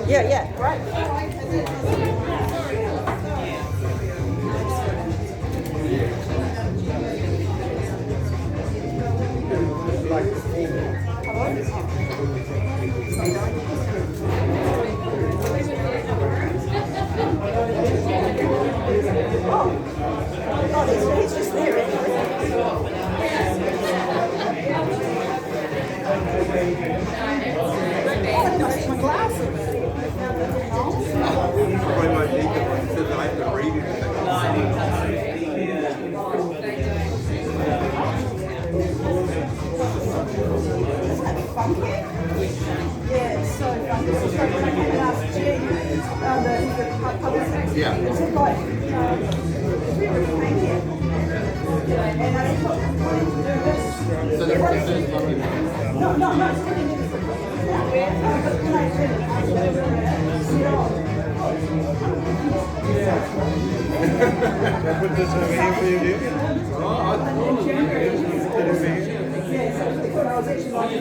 Yeah, right. Oh, he's just there anyway. I lost my glasses. Probably might need them one because I have to read it. Funky? Yeah, it's so funky. This is like when I came in last June, the publicist. Yeah. It's like, we really came here. And I thought, I'm going to do this. So they're first fucking No, it's really new. But can I sit on? Put this over here for you, dude. Yeah, so I thought I was actually like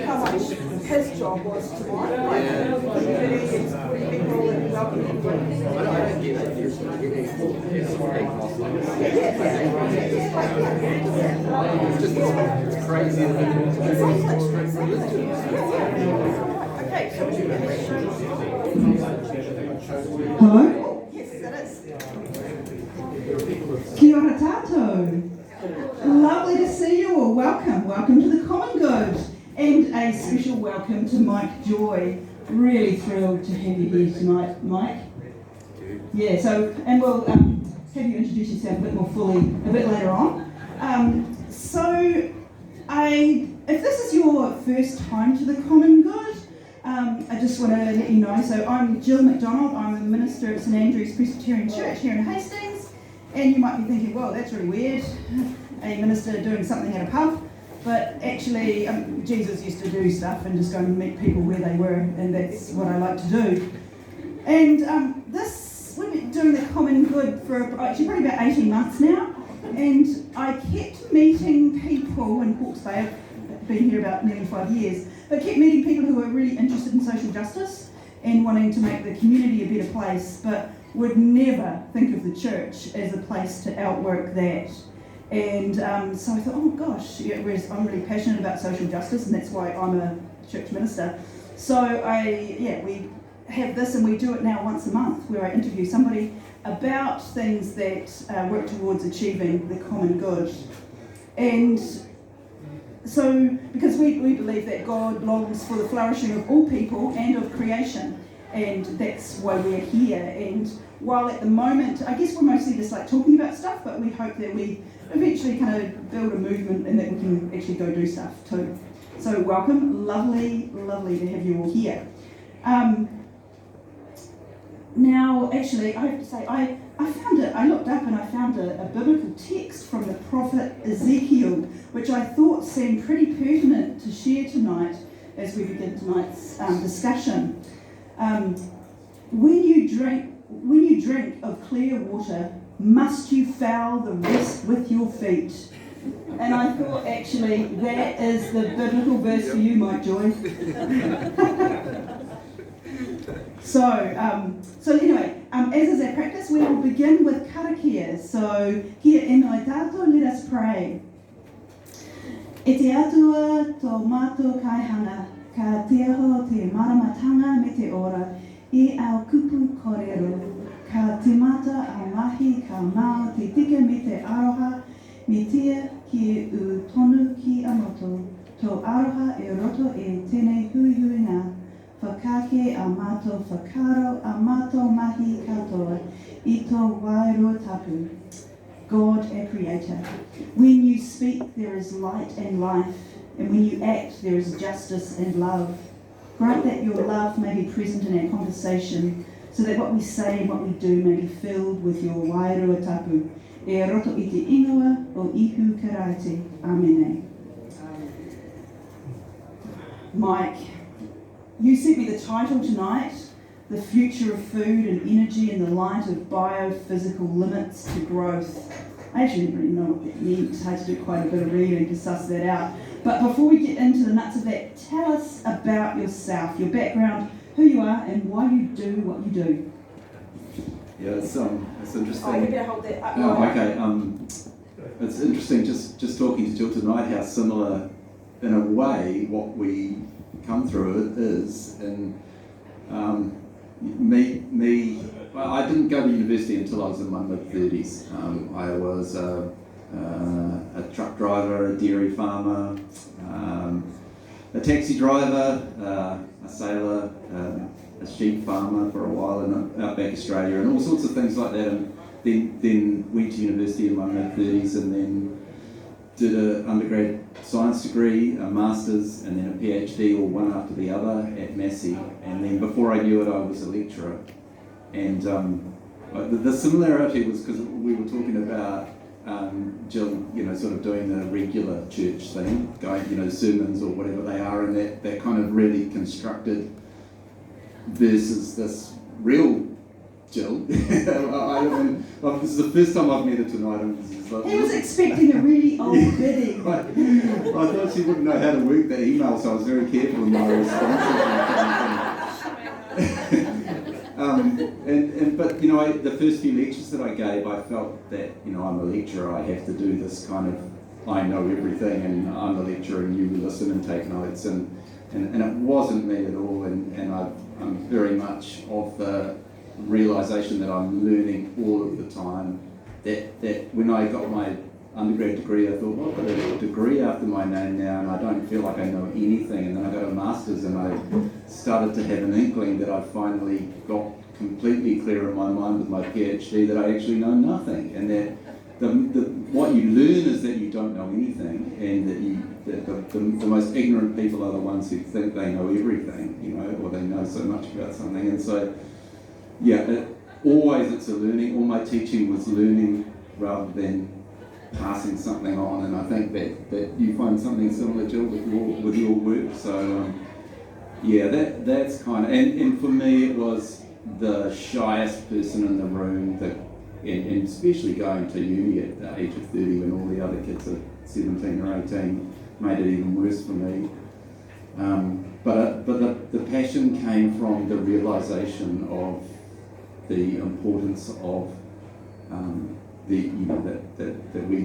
how much his job was tomorrow. Like, community and supporting people and welcoming people. I don't get it. It's just crazy. Okay, so Hello? yes, it is. Kia ora tātou. Lovely to see you all. Welcome to the Common Good. And a special welcome to Mike Joy. Really thrilled to have you here tonight, Mike. Yeah, so, and we'll have you introduce yourself a bit more fully a bit later on. If this is your first time to the Common Good, I just want to let you know, so I'm Jill McDonald, I'm a minister at St Andrew's Presbyterian Church here in Hastings, and you might be thinking, well, that's really weird, a minister doing something at a pub, but actually Jesus used to do stuff and just go and meet people where they were, and that's what I like to do. And we've been doing the Common Good for actually probably about 18 months now, and I kept meeting people in Hawke's Bay. I've been here about nearly 5 years, but kept meeting people who are really interested in social justice and wanting to make the community a better place, but would never think of the church as a place to outwork that. And so I thought, oh gosh, whereas I'm really passionate about social justice, and that's why I'm a church minister. So we have this, and we do it now once a month, where I interview somebody about things that work towards achieving the common good. And so, because we believe that God longs for the flourishing of all people and of creation, and that's why we're here. And while at the moment, I guess we're mostly just like talking about stuff, but we hope that we eventually kind of build a movement and that we can actually go do stuff too. So welcome, lovely to have you all here. Now, actually, I have to say, I looked up and I found a biblical text from the prophet Ezekiel, which I thought seemed pretty pertinent to share tonight as we begin tonight's discussion. When you drink of clear water, must you foul the rest with your feet? And I thought, actually, that is the biblical verse for you, Mike Joy. So anyway, as is our practice, we will begin with karakia. So here in Oitato, let us pray. E te atua tō mātou kaihanga, ka te aho te maramatanga me te ora, I au kupu korero, ka te mata a mahi ka mao te tika me te aroha, me tia ki u tonu ki a moto, tō aroha e roto e tēnei huihuinga, whakake a mātou whakaro a mātou mahi katoa, I tō wairo tapu. God, our Creator, when you speak there is light and life, and when you act there is justice and love. Grant that your love may be present in our conversation, so that what we say and what we do may be filled with your wairua tapu. E roto I te ingoa o ihu karaite. Amen. Mike, you sent me the title tonight, The Future of Food and Energy in the Light of Biophysical Limits to Growth. I actually didn't really know what that meant. I had to do quite a bit of reading to suss that out. But before we get into the nuts of that, tell us about yourself, your background. who you are and why you do what you do. Yeah, it's interesting. Oh, you better hold that up. Oh, okay. It's interesting just talking to Jill tonight how similar, in a way, what we come through is. And well, I didn't go to university until I was in my mid-30s. I was a truck driver, a dairy farmer, a taxi driver, a sailor, a sheep farmer for a while in outback Australia, and all sorts of things like that. And then went to university in my mid-30s, and then did an undergrad science degree, a master's, and then a PhD, all one after the other at Massey. And then before I knew it, I was a lecturer. And the similarity was because we were talking about Jill, sort of doing the regular church thing, going, sermons or whatever they are, and that kind of really constructed versus this real Jill. This is the first time I've met her tonight. He was expecting a really old biddy. I thought she wouldn't know how to work the email, so I was very careful in my responses. But the first few lectures that I gave, I felt that I'm a lecturer. I have to do this kind of I know everything, and I'm a lecturer, and you listen and take notes, and it wasn't me at all. And I'm very much of the realization that I'm learning all of the time. That when I got my undergrad degree, I thought, well, I've got a degree after my name now, and I don't feel like I know anything. And then I got a master's, and I started to have an inkling that I finally got completely clear in my mind with my PhD that I actually know nothing, and that what you learn is that you don't know anything, and that the most ignorant people are the ones who think they know everything, or they know so much about something. And so, yeah, always it's a learning. All my teaching was learning rather than passing something on, and I think that you find something similar, Jill, with your work. So yeah, that's kind of, and for me it was the shyest person in the room, and especially going to uni at the age of 30 when all the other kids are 17 or 18 made it even worse for me. But the passion came from the realization of the importance of that we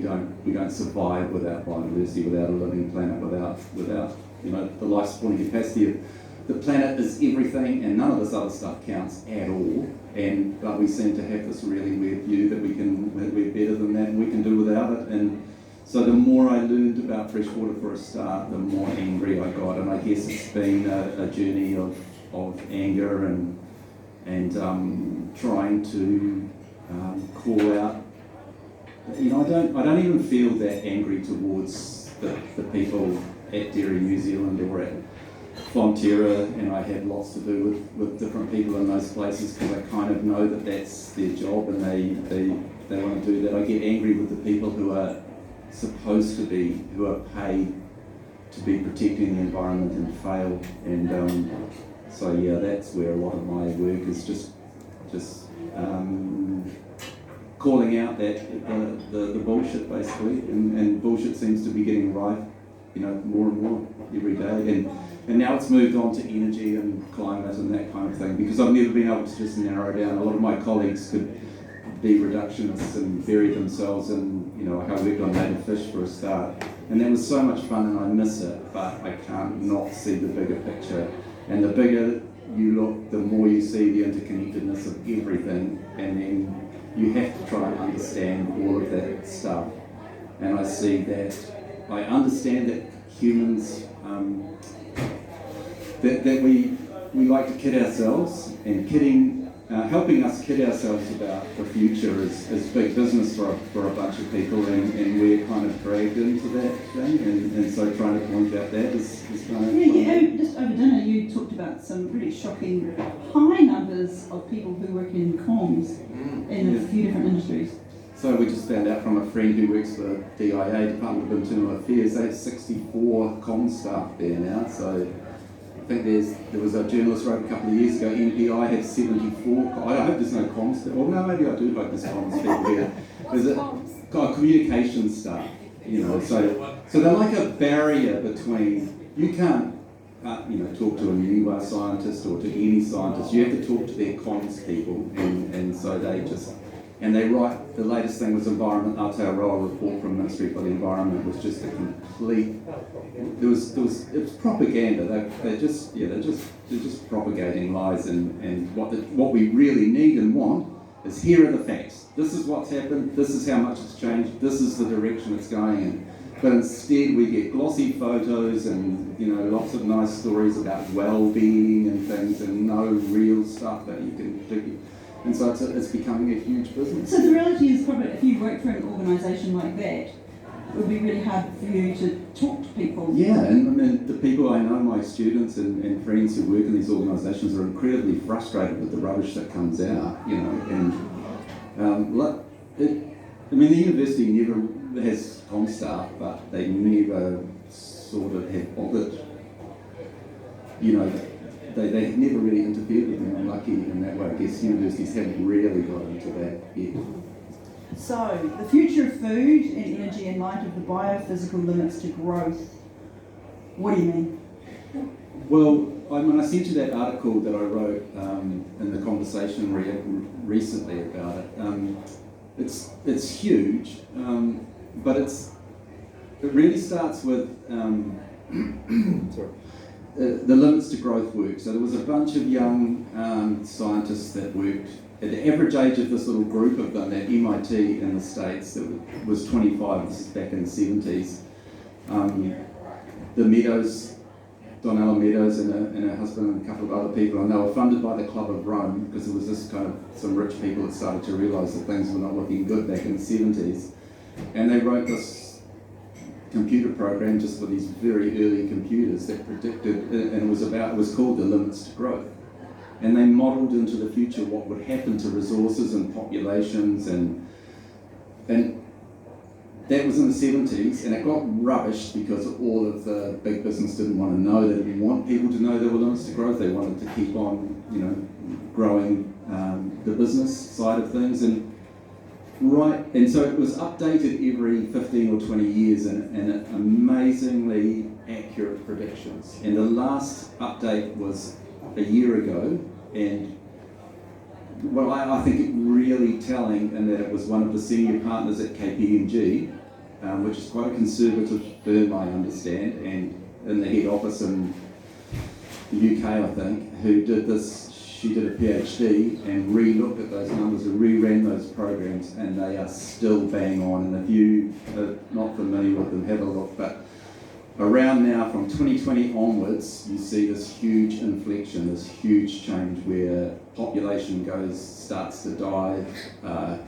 don't survive without biodiversity, without a living planet, without the life supporting capacity of the planet is everything, and none of this other stuff counts at all. But we seem to have this really weird view that we're better than that and we can do without it. And so the more I learned about freshwater for a start, the more angry I got. And I guess it's been a journey of anger and trying to call out. I don't even feel that angry towards the people at Dairy New Zealand or at Fonterra, and I have lots to do with different people in those places because I kind of know that that's their job and they want to do that. I get angry with the people who are supposed to be, who are paid to be protecting the environment and fail. And so yeah, that's where a lot of my work is just calling out that the bullshit basically, and bullshit seems to be getting rife, more and more every day. And now it's moved on to energy and climate and that kind of thing, because I've never been able to just narrow down. A lot of my colleagues could be reductionists and bury themselves in, like I worked on native fish for a start, and that was so much fun and I miss it, but I can't not see the bigger picture. And the bigger you look, the more you see the interconnectedness of everything, and then you have to try and understand all of that stuff. And I see that, I understand that humans, that we like to kid ourselves, and helping us kid ourselves about the future is big business for a bunch of people, and we're kind of dragged into that thing, and so trying to point out that is kind of... Yeah, just over dinner you talked about some really shocking high numbers of people who work in comms in a few different industries. So we just found out from a friend who works for DIA, Department of Internal Affairs, they have 64 comms staff there now. So I think there was a journalist wrote a couple of years ago, NPI had 74. I hope there's no comms staff. Well, no, maybe I do hope there's comms people here. There's a communications staff, So they're like a barrier between, you can't talk to a Niwa scientist or to any scientist. You have to talk to their comms people, and so they write. The latest thing was Environment Aotearoa report from Ministry for the Environment was just a complete. It was propaganda. They're just propagating lies, and what we really need and want is, here are the facts. This is what's happened. This is how much it's changed. This is the direction it's going in. But instead we get glossy photos and lots of nice stories about well-being and things, and no real stuff that you can do. And so it's becoming a huge business. So the reality is, probably if you work for an organisation like that, it would be really hard for you to talk to people. Yeah, and I mean, the people I know, my students and friends who work in these organisations, are incredibly frustrated with the rubbish that comes out, the university never has comm staff, but they never sort of have bothered, they never really interfered with them. I'm lucky in that way. I guess universities haven't really got into that yet. So, the future of food and energy in light of the biophysical limits to growth. What do you mean? Well, when I sent you that article that I wrote in the conversation recently about it, it's huge, but it really starts with the limits to growth work. So there was a bunch of young scientists that worked. At the average age of this little group of them at MIT in the States, that was 25. This is back in the 70s. The Meadows, Donella Meadows, and her husband and a couple of other people, and they were funded by the Club of Rome, because there was this kind of some rich people that started to realise that things were not looking good back in the 70s, and they wrote this computer program just for these very early computers that predicted, and it was called The Limits to Growth. And they modelled into the future what would happen to resources and populations, and that was in the 70s, and it got rubbished because all of the big business didn't want to know. They didn't want people to know there were limits to growth. They wanted to keep on, growing the business side of things, and so it was updated every 15 or 20 years, and amazingly accurate predictions. And the last update was a year ago, and well, I think it really telling in that it was one of the senior partners at KPMG, which is quite a conservative firm, I understand, and in the head office in the UK, I think, who did this. She did a PhD and re-looked at those numbers and re-ran those programs, and they are still bang on. And if you are not familiar with them, have a look. But around now, from 2020 onwards, you see this huge inflection, this huge change where population starts to die. A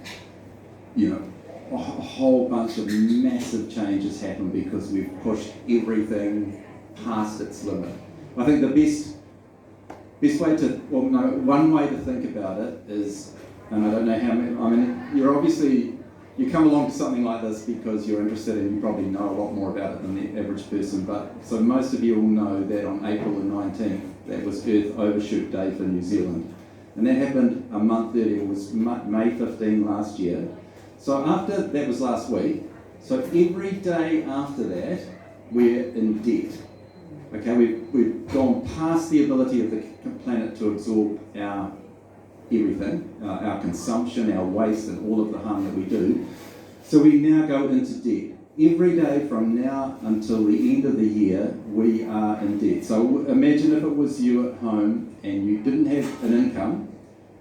whole bunch of massive changes happen because we've pushed everything past its limit. I think the best way to, one way to think about it is, and I don't know how many, you come along to something like this because you're interested and you probably know a lot more about it than the average person, but so most of you all know that on April the 19th, that was Earth Overshoot Day for New Zealand. And that happened a month earlier. It was May 15 last year. So that was last week, so every day after that, we're in debt. Okay, we've gone past the ability of the planet to absorb our everything, our consumption, our waste, and all of the harm that we do. So we now go into debt. Every day from now until the end of the year, we are in debt. So imagine if it was you at home and you didn't have an income,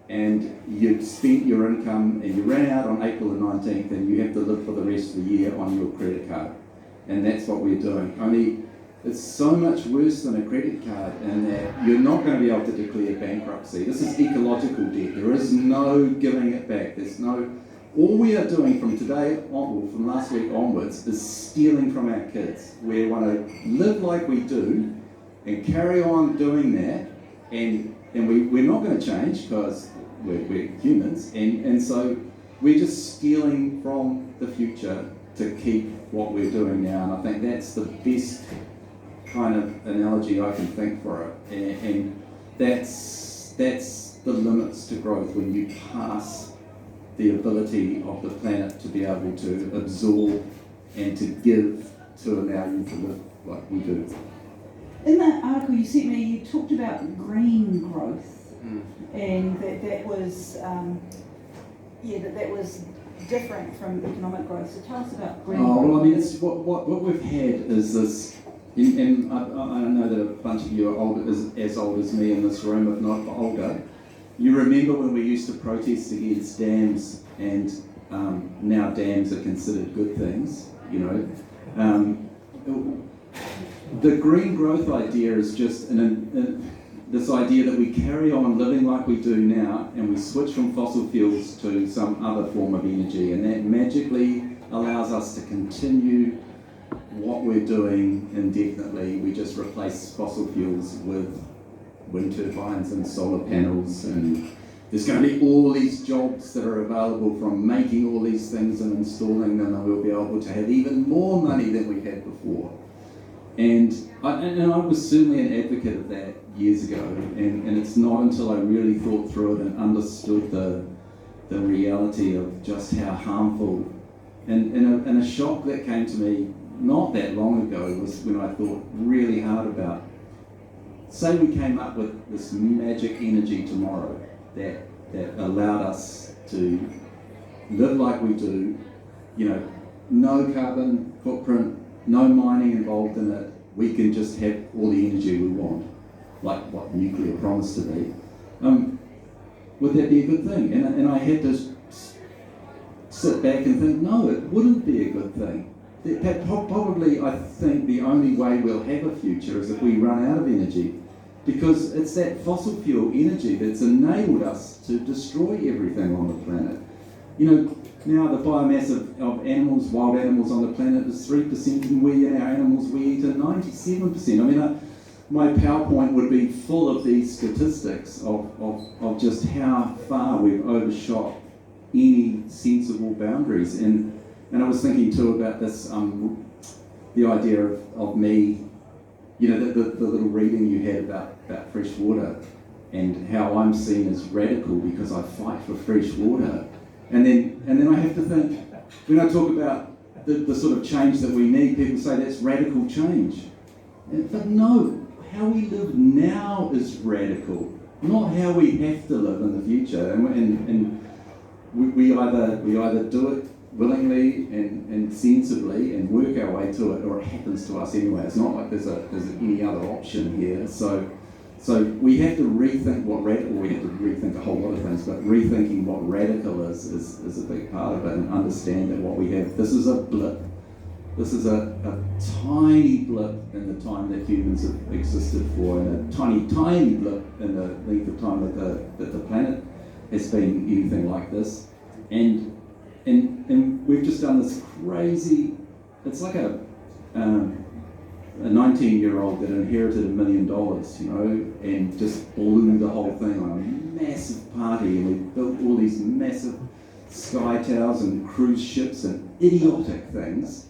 and you'd spent your income and you ran out on April the 19th, and you have to live for the rest of the year on your credit card. And that's what we're doing. Only it's so much worse than a credit card in that you're not going to be able to declare bankruptcy. This is ecological debt. There is no giving it back. All we are doing from today on, from last week onwards, is stealing from our kids. We want to live like we do and carry on doing that, and we're not going to change because we're humans, and so we're just stealing from the future to keep what we're doing now. And I think that's the best kind of analogy I can think for it, and that's the limits to growth, when you pass the ability of the planet to be able to absorb and to give to allow you to live like we do. in that article you sent me, you talked about green growth, and that was that was different from economic growth. So tell us about green growth. Well, I mean, it's what we've had is this, and I know that a bunch of you are as old as me in this room, if not older. You remember when we used to protest against dams, and now dams are considered good things, you know. The green growth idea is just this idea that we carry on living like we do now, and we switch from fossil fuels to some other form of energy, and that magically allows us to continue what we're doing indefinitely. We just replace fossil fuels with wind turbines and solar panels, and there's going to be all these jobs that are available from making all these things and installing them, and we'll be able to have even more money than we had before. And I was certainly an advocate of that years ago, and it's not until I really thought through it and understood the reality of just how harmful, and a shock that came to me not that long ago was when I thought really hard about, say we came up with this magic energy tomorrow that allowed us to live like we do, you know, no carbon footprint, no mining involved in it, we can just have all the energy we want, like what nuclear promised to be. Would that be a good thing? And I had to sit back and think, no, it wouldn't be a good thing. Probably, I think the only way we'll have a future is if we run out of energy, because it's that fossil fuel energy that's enabled us to destroy everything on the planet. You know, now the biomass of animals, wild animals on the planet is 3%, and we in our animals we eat at 97%. I mean, my PowerPoint would be full of these statistics of just how far we've overshot any sensible boundaries. And I was thinking too about this, the idea of me, you know, the little reading you had about fresh water, and how I'm seen as radical because I fight for fresh water. And then I have to think, when I talk about the sort of change that we need, people say that's radical change. But no, how we live now is radical, not how we have to live in the future. And we either do it willingly and sensibly and work our way to it, or it happens to us anyway. It's not like there's any other option here. So we have to rethink we have to rethink a whole lot of things, but rethinking what radical is a big part of it, and understand that what we have, this is a blip. This is a tiny blip in the time that humans have existed for, and a tiny, tiny blip in the length of time that the planet has been anything like this. And we've just done this crazy, it's like a 19-year-old that inherited $1 million, you know, and just blew the whole thing on a massive party, and we built all these massive sky towers and cruise ships and idiotic things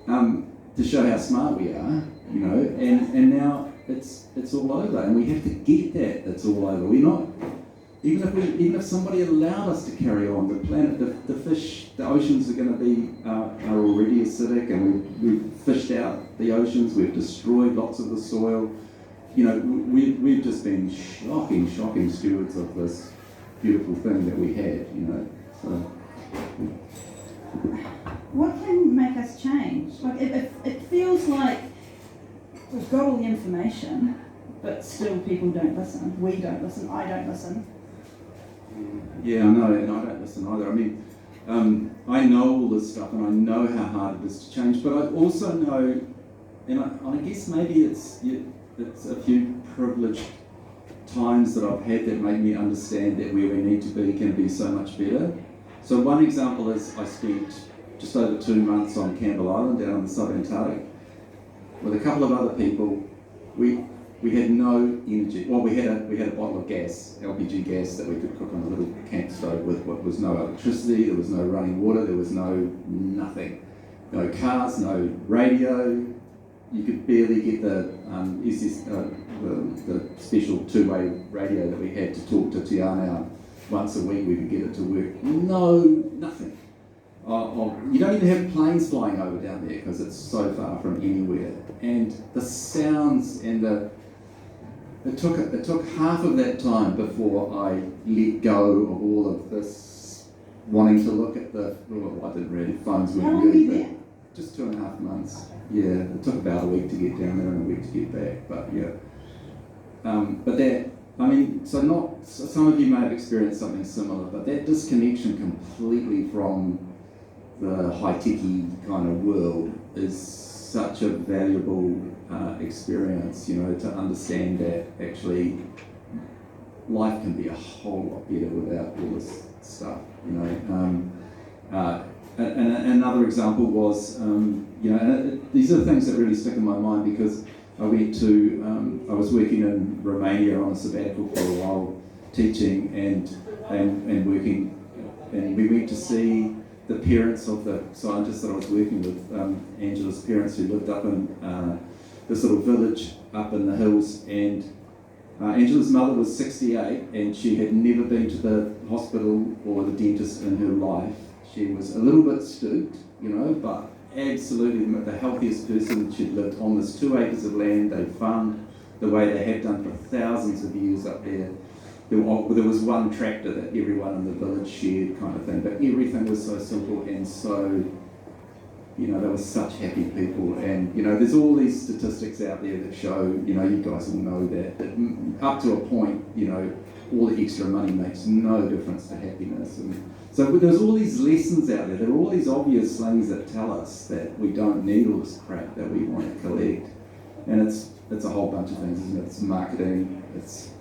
to show how smart we are, you know, and now it's all over, and we have to get that it's all over. We're not, even if somebody allowed us to carry on, the planet, the fish, the oceans are going to be are already acidic, and we've fished out the oceans, we've destroyed lots of the soil. You know, we've just been shocking stewards of this beautiful thing that we had, you know. So what can make us change? Like, it feels like we've got all the information, but still people don't listen. We don't listen. I don't listen. Yeah, I know, and I don't listen either. I mean, I know all this stuff, and I know how hard it is to change, but I also know, and I guess maybe it's a few privileged times that I've had that make me understand that where we need to be can be so much better. So one example is I spent just over 2 months on Campbell Island down in the sub-Antarctic with a couple of other people. We had no energy. Well, we had a bottle of gas, LPG gas, that we could cook on a little camp stove with. What was no electricity, there was no running water, there was nothing. No cars, no radio. You could barely get the special two-way radio that we had to talk to Tiana once a week. We could get it to work. No, nothing. you don't even have planes flying over down there because it's so far from anywhere. And the sounds and it took half of that time before I let go of all of this wanting to look at the, well, I didn't really, phones How weren't long were good, you there? but just 2.5 months. Yeah, it took about a week to get down there and a week to get back, but yeah. But that, I mean, so some of you may have experienced something similar, but that disconnection completely from the high-techy kind of world is such a valuable experience, you know, to understand that actually life can be a whole lot better without all this stuff, you know. And another example was, you know, and these are the things that really stick in my mind because I went to, I was working in Romania on a sabbatical for a while, teaching and working, and we went to see the parents of the scientists that I was working with, Angela's parents, who lived up in this little village up in the hills, and Angela's mother was 68 and she had never been to the hospital or the dentist in her life. She was a little bit stooped, you know, but absolutely the healthiest person. She'd lived on this 2 acres of land. They farmed the way they had done for thousands of years up there. There was one tractor that everyone in the village shared, kind of thing, but everything was so simple and so, you know, they were such happy people. And, you know, there's all these statistics out there that show, you know, you guys all know that up to a point, you know, all the extra money makes no difference to happiness. And so there's all these lessons out there. There are all these obvious things that tell us that we don't need all this crap that we want to collect. And it's a whole bunch of things, isn't it? It's marketing, it's,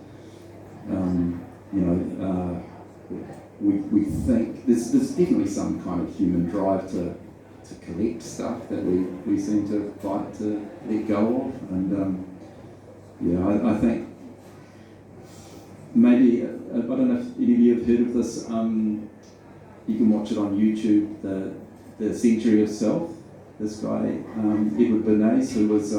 you know, we think there's definitely some kind of human drive to collect stuff that we seem to fight to let go of. And yeah, I think maybe, I don't know if any of you have heard of this, you can watch it on YouTube, the Century of Self. This guy, Edward Bernays, who was,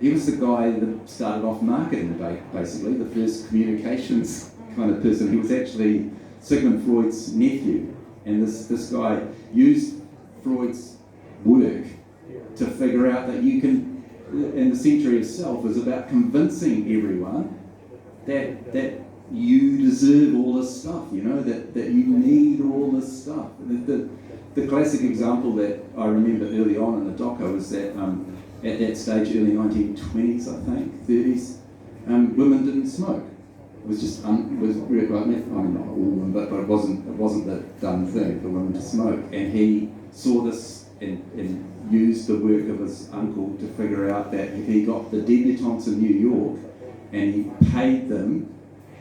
he was the guy that started off marketing, basically, the first communications kind of person. He was actually Sigmund Freud's nephew, and this guy used Freud's work to figure out that you can, and the Century of Self was about convincing everyone that you deserve all this stuff, you know, that you need all this stuff. The classic example that I remember early on in the doco was that at that stage, early 1920s, I think, 30s, women didn't smoke. It was just, I mean, not all women, but it wasn't the done thing for women to smoke. And he saw this and used the work of his uncle to figure out that if he got the debutantes in New York and he paid them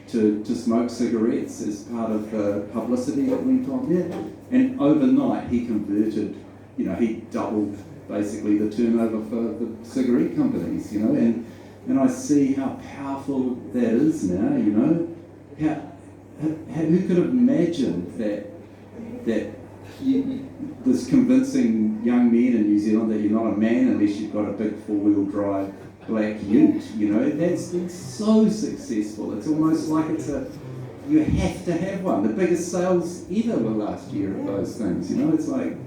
to smoke cigarettes as part of the publicity that went on there, and overnight he converted, you know, he doubled basically the turnover for the cigarette companies, you know, and I see how powerful that is now, you know. Who could have imagined that this convincing young men in New Zealand that you're not a man unless you've got a big 4-wheel drive black ute, you know, that's so successful. It's almost like you have to have one. The biggest sales ever were last year of those things, you know. It's like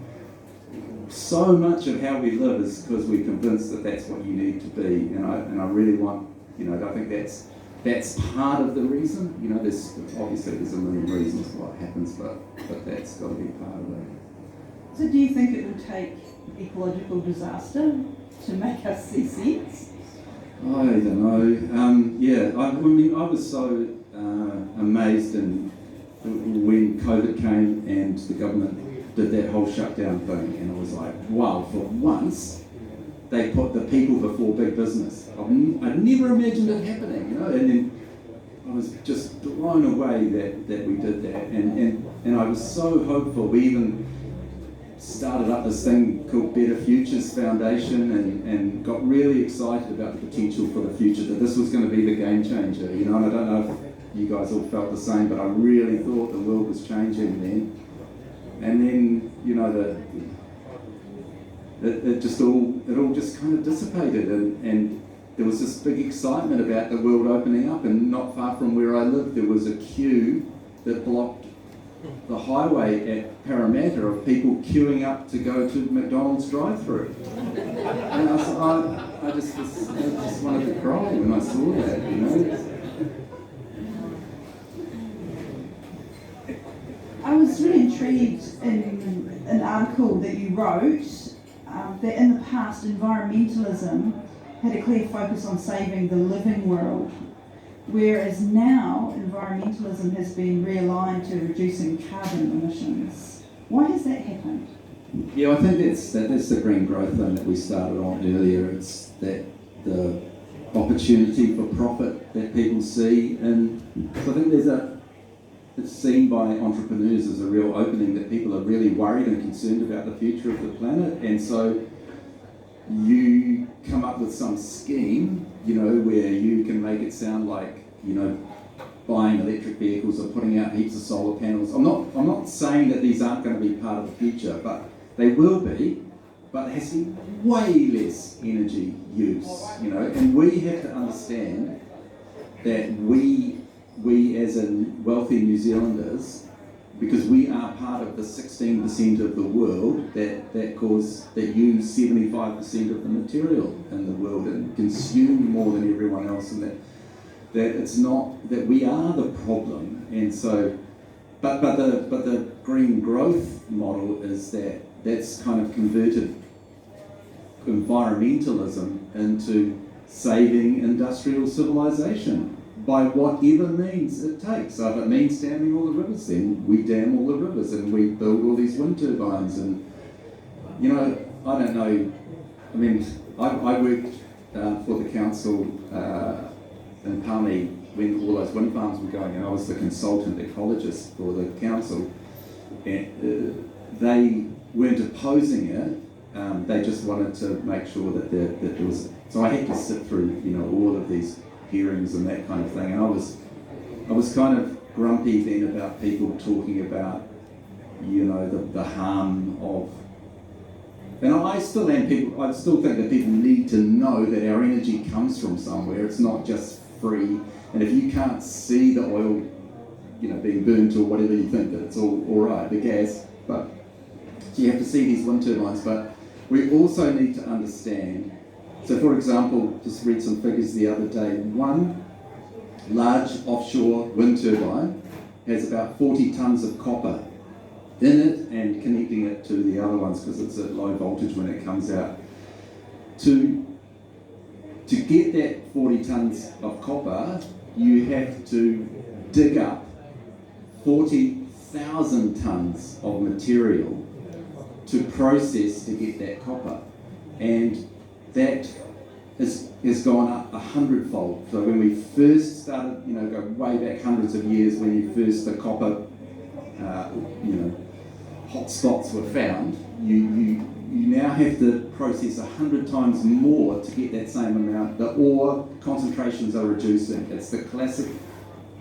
so much of how we live is because we're convinced that that's what you need to be, and I really want, you know, I think that's part of the reason, you know. There's obviously a million reasons why it happens, but that's got to be part of it. So do you think it will take ecological disaster to make us see sense? I don't know. Yeah, I mean, I was so amazed when COVID came and the government did that whole shutdown thing, and I was like, wow, for once they put the people before big business. I never imagined it happening, you know, and then I was just blown away that we did that, and I was so hopeful. We even started up this thing called Better Futures Foundation and got really excited about the potential for the future, that this was going to be the game changer, you know. And I don't know if you guys all felt the same, but I really thought the world was changing then. And then, you know, it all just kind of dissipated, and there was this big excitement about the world opening up, and not far from where I lived there was a queue that blocked the highway at Parramatta of people queuing up to go to McDonald's drive-through. And I just wanted to cry when I saw that, you know. I was really intrigued in an article that you wrote that in the past environmentalism had a clear focus on saving the living world, whereas now environmentalism has been realigned to reducing carbon emissions. Why has that happened? Yeah, I think that's the green growth thing that we started on earlier. It's that the opportunity for profit that people see, and so I think it's seen by entrepreneurs as a real opening that people are really worried and concerned about the future of the planet, and so you come up with some scheme, you know, where you can make it sound like, you know, buying electric vehicles or putting out heaps of solar panels. I'm not saying that these aren't going to be part of the future, but they will be, but it has to be way less energy use, you know, and we have to understand that we as in wealthy New Zealanders, because we are part of the 16% of the world that use 75% of the material in the world and consume more than everyone else, and that it's not that we are the problem. And so but the green growth model is that's kind of converted environmentalism into saving industrial civilization by whatever means it takes. So if it means damming all the rivers, then we dam all the rivers and we build all these wind turbines. And, you know, I don't know, I mean, I worked for the council in Palmy when all those wind farms were going, and I was the consultant ecologist for the council. And they weren't opposing it, they just wanted to make sure that there was, so I had to sit through, you know, all of these hearings and that kind of thing, and I was kind of grumpy then about people talking about, you know, the harm of, and I still think that people need to know that our energy comes from somewhere. It's not just free, and if you can't see the oil, you know, being burned or whatever, you think that it's all right, the gas, but so you have to see these wind turbines. But we also need to understand, so for example, just read some figures the other day, one large offshore wind turbine has about 40 tonnes of copper in it and connecting it to the other ones because it's at low voltage when it comes out. To get that 40 tonnes of copper, you have to dig up 40,000 tonnes of material to process to get that copper, and that has gone up 100-fold. So when we first started, you know, go way back hundreds of years, when the copper, you know, hot spots were found, you now have to process 100 times more to get that same amount. The ore concentrations are reducing. It's the classic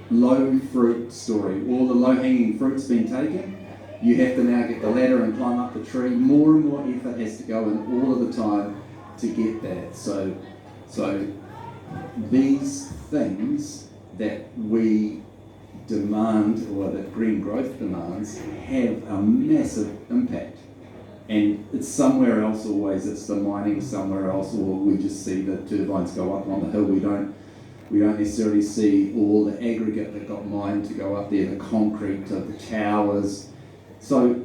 low fruit story. All the low-hanging fruit's been taken. You have to now get the ladder and climb up the tree. More and more effort has to go in all of the time to get that. So these things that we demand, or that green growth demands, have a massive impact. And it's somewhere else always. It's the mining somewhere else, or we just see the turbines go up on the hill. We don't necessarily see all the aggregate that got mined to go up there, the concrete, the towers. So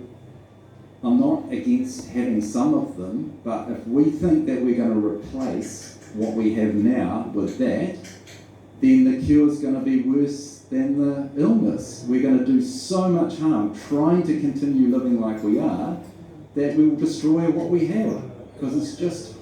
I'm not against having some of them, but if we think that we're going to replace what we have now with that, then the cure is going to be worse than the illness. We're going to do so much harm trying to continue living like we are that we will destroy what we have, because it's just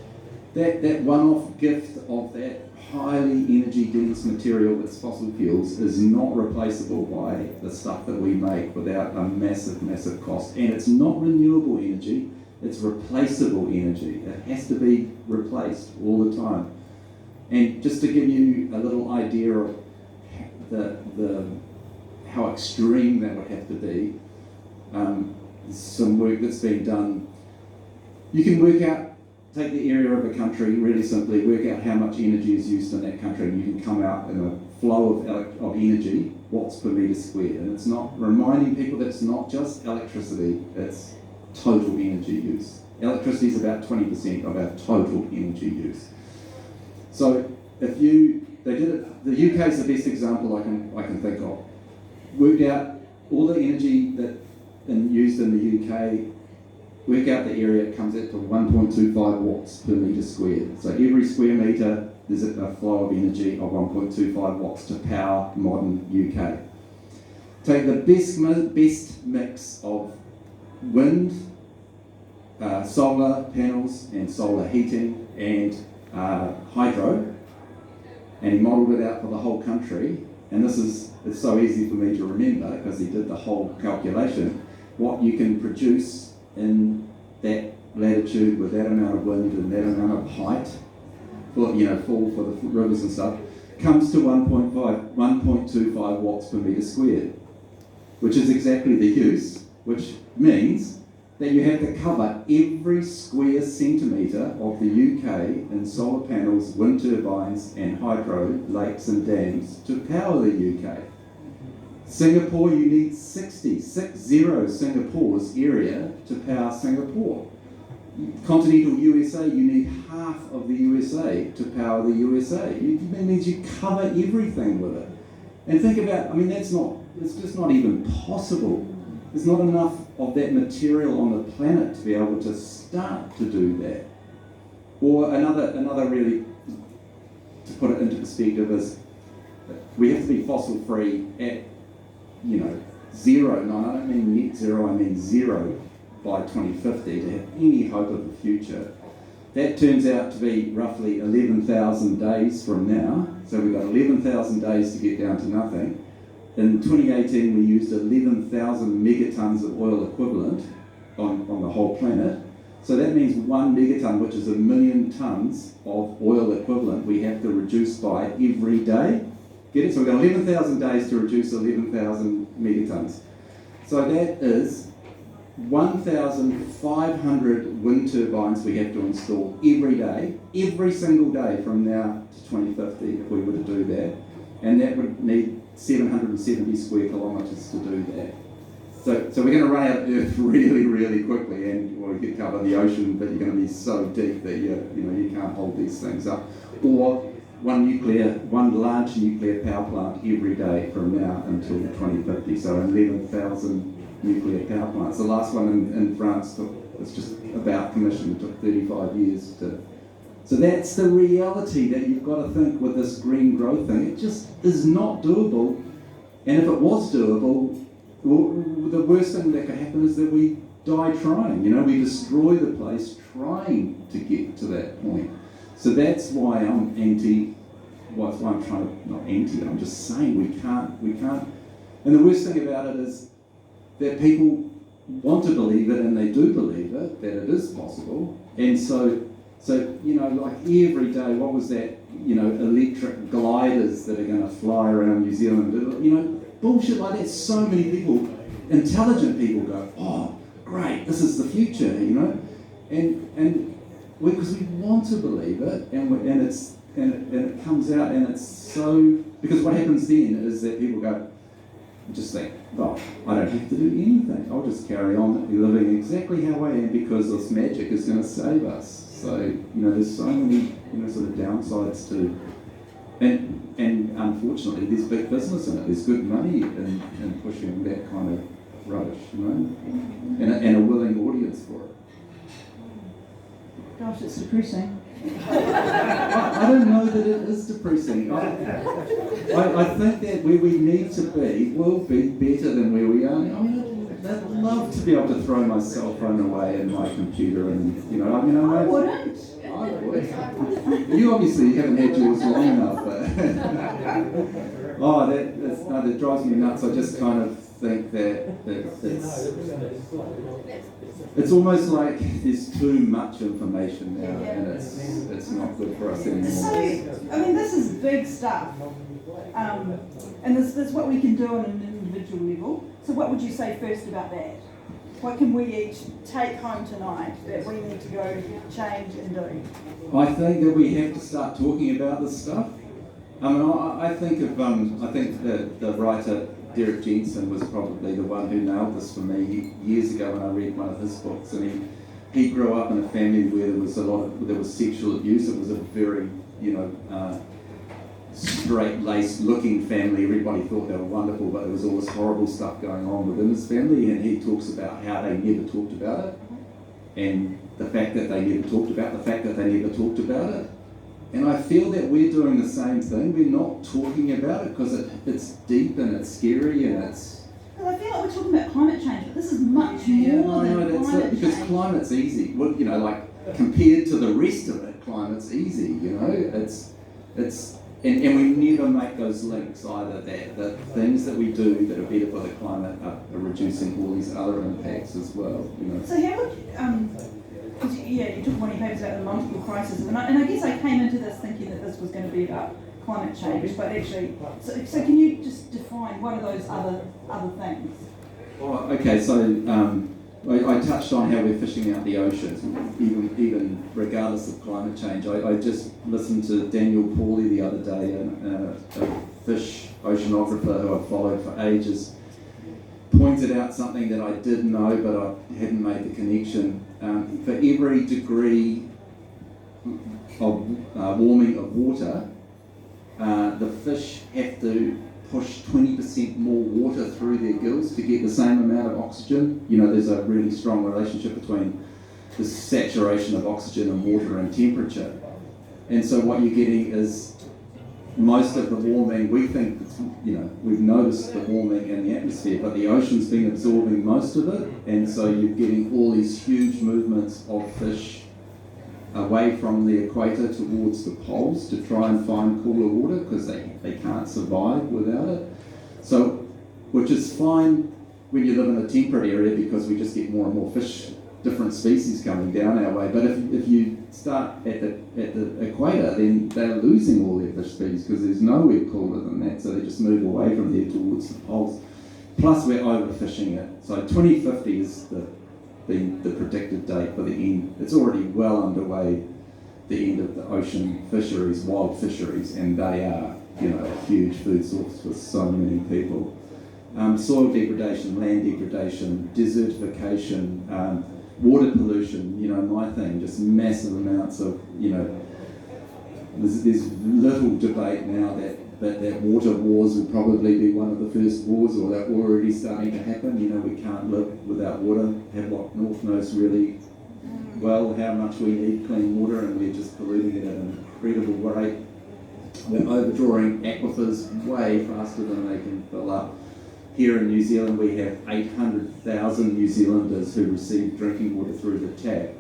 that one-off gift of that highly energy-dense material that's fossil fuels is not replaceable by the stuff that we make without a massive, massive cost. And it's not renewable energy, it's replaceable energy. It has to be replaced all the time. And just to give you a little idea of how extreme that would have to be, some work that's been done. You can work out, take the area of a country really simply, work out how much energy is used in that country, and you can come out in a flow of energy watts per metre squared. And it's not reminding people that it's not just electricity, it's total energy use. Electricity is about 20% of our total energy use. So if they did it, the UK is the best example I can think of. Worked out all the energy that used in the UK, work out the area, it comes out to 1.25 watts per metre squared. So every square metre, there's a flow of energy of 1.25 watts to power modern UK. Take the best mix of wind, solar panels and solar heating and hydro, and he modelled it out for the whole country. And it's so easy for me to remember because he did the whole calculation. What you can produce in that latitude with that amount of wind and that amount of height, for the rivers and stuff, comes to 1.25 watts per metre squared, which is exactly the use, which means that you have to cover every square centimetre of the UK in solar panels, wind turbines and hydro, lakes and dams to power the UK. Singapore, you need 60 Singapore's area to power Singapore. Continental USA, you need half of the USA to power the USA. That means you cover everything with it. And think about, it's just not even possible. There's not enough of that material on the planet to be able to start to do that. Or another really, to put it into perspective, is we have to be fossil free at zero. No, I don't mean net zero, I mean zero by 2050 to have any hope of the future. That turns out to be roughly 11,000 days from now. So we've got 11,000 days to get down to nothing. In 2018, we used 11,000 megatons of oil equivalent on the whole planet. So that means 1 megaton, which is 1 million tons of oil equivalent, we have to reduce by every day. Get it? So we've got 11,000 days to reduce 11,000 megatons. So that is 1,500 wind turbines we have to install every day, every single day from now to 2050 if we were to do that. And that would need 770 square kilometres to do that. So we're going to run out of Earth really, really quickly, and we could cover the ocean, but you're going to be so deep that you can't hold these things up. Or one large nuclear power plant every day from now until 2050. So 11,000 nuclear power plants. The last one in France was just about commissioned. It took 35 years to. So that's the reality that you've got to think with this green growth thing. It just is not doable. And if it was doable, well, the worst thing that could happen is that we die trying. We destroy the place trying to get to that point. So that's why I'm anti. That's why I'm trying to, not anti, I'm just saying we can't. And the worst thing about it is that people want to believe it, and they do believe it, that it is possible. And so like every day, what was that, electric gliders that are going to fly around New Zealand, bullshit like that. So many people, intelligent people go, oh, great, this is the future, and because we want to believe it, and it comes out, and it's so, because what happens then is that people go, just think, well, I don't have to do anything. I'll just carry on living exactly how I am because this magic is going to save us. So, there's so many, sort of downsides to, and unfortunately, there's big business in it. There's good money in pushing that kind of rubbish, and a willing audience for it. Gosh, it's depressing. I don't know that it is depressing. I think that where we need to be will be better than where we are. I'd love to be able to throw my cell phone away and my computer, and I wouldn't. I would. You obviously haven't had yours long enough, but that drives me nuts. I just kind of think that it's almost like there's too much information now, and it's not good for us anymore. So, this is big stuff, and there's what we can do on an individual level. So what would you say first about that? What can we each take home tonight that we need to go change and do? I think that we have to start talking about this stuff, I think the writer Derek Jensen was probably the one who nailed this for me years ago when I read one of his books, and he grew up in a family where there was sexual abuse. It was a very, straight-laced looking family. Everybody thought they were wonderful, but there was all this horrible stuff going on within his family, and he talks about how they never talked about it, and the fact that they never talked about it. And I feel that we're doing the same thing. We're not talking about it because it's deep and it's scary and it's... Well, I feel like we're talking about climate change, but this is much more than climate change. Because climate's easy. Well, compared to the rest of it, climate's easy, And we never make those links either, that the things that we do that are better for the climate are reducing all these other impacts as well, So how would, because you took one of your papers about the multiple crises, and I guess I came into this thinking that this was going to be about climate change, but actually, so can you just define what are those other things? Oh, okay, so I touched on how we're fishing out the oceans, even regardless of climate change. I just listened to Daniel Pauly the other day, a fish oceanographer who I've followed for ages, pointed out something that I did know but I hadn't made the connection. For every degree of warming of water, the fish have to push 20% more water through their gills to get the same amount of oxygen. There's a really strong relationship between the saturation of oxygen and water and temperature. And so what you're getting is most of the warming, we think, we've noticed the warming in the atmosphere, but the ocean's been absorbing most of it, and so you're getting all these huge movements of fish away from the equator towards the poles to try and find cooler water because they can't survive without it. So, which is fine when you live in a temperate area because we just get more and more fish, different species coming down our way. But if you start at the equator, then they're losing all their fish species because there's nowhere cooler than that. So they just move away from there towards the poles. Plus we're overfishing it. So 2050 is the predicted date for the end. It's already well underway, the end of the ocean fisheries, wild fisheries, and they are, a huge food source for so many people. Soil degradation, land degradation, desertification, water pollution, my thing, just massive amounts of, there's little debate now that water wars will probably be one of the first wars, or they're already starting to happen. We can't live without water. Havelock North knows really well how much we need clean water, and we're just polluting it at an incredible rate. We're overdrawing aquifers way faster than they can fill up. Here in New Zealand, we have 800,000 New Zealanders who receive drinking water through the tap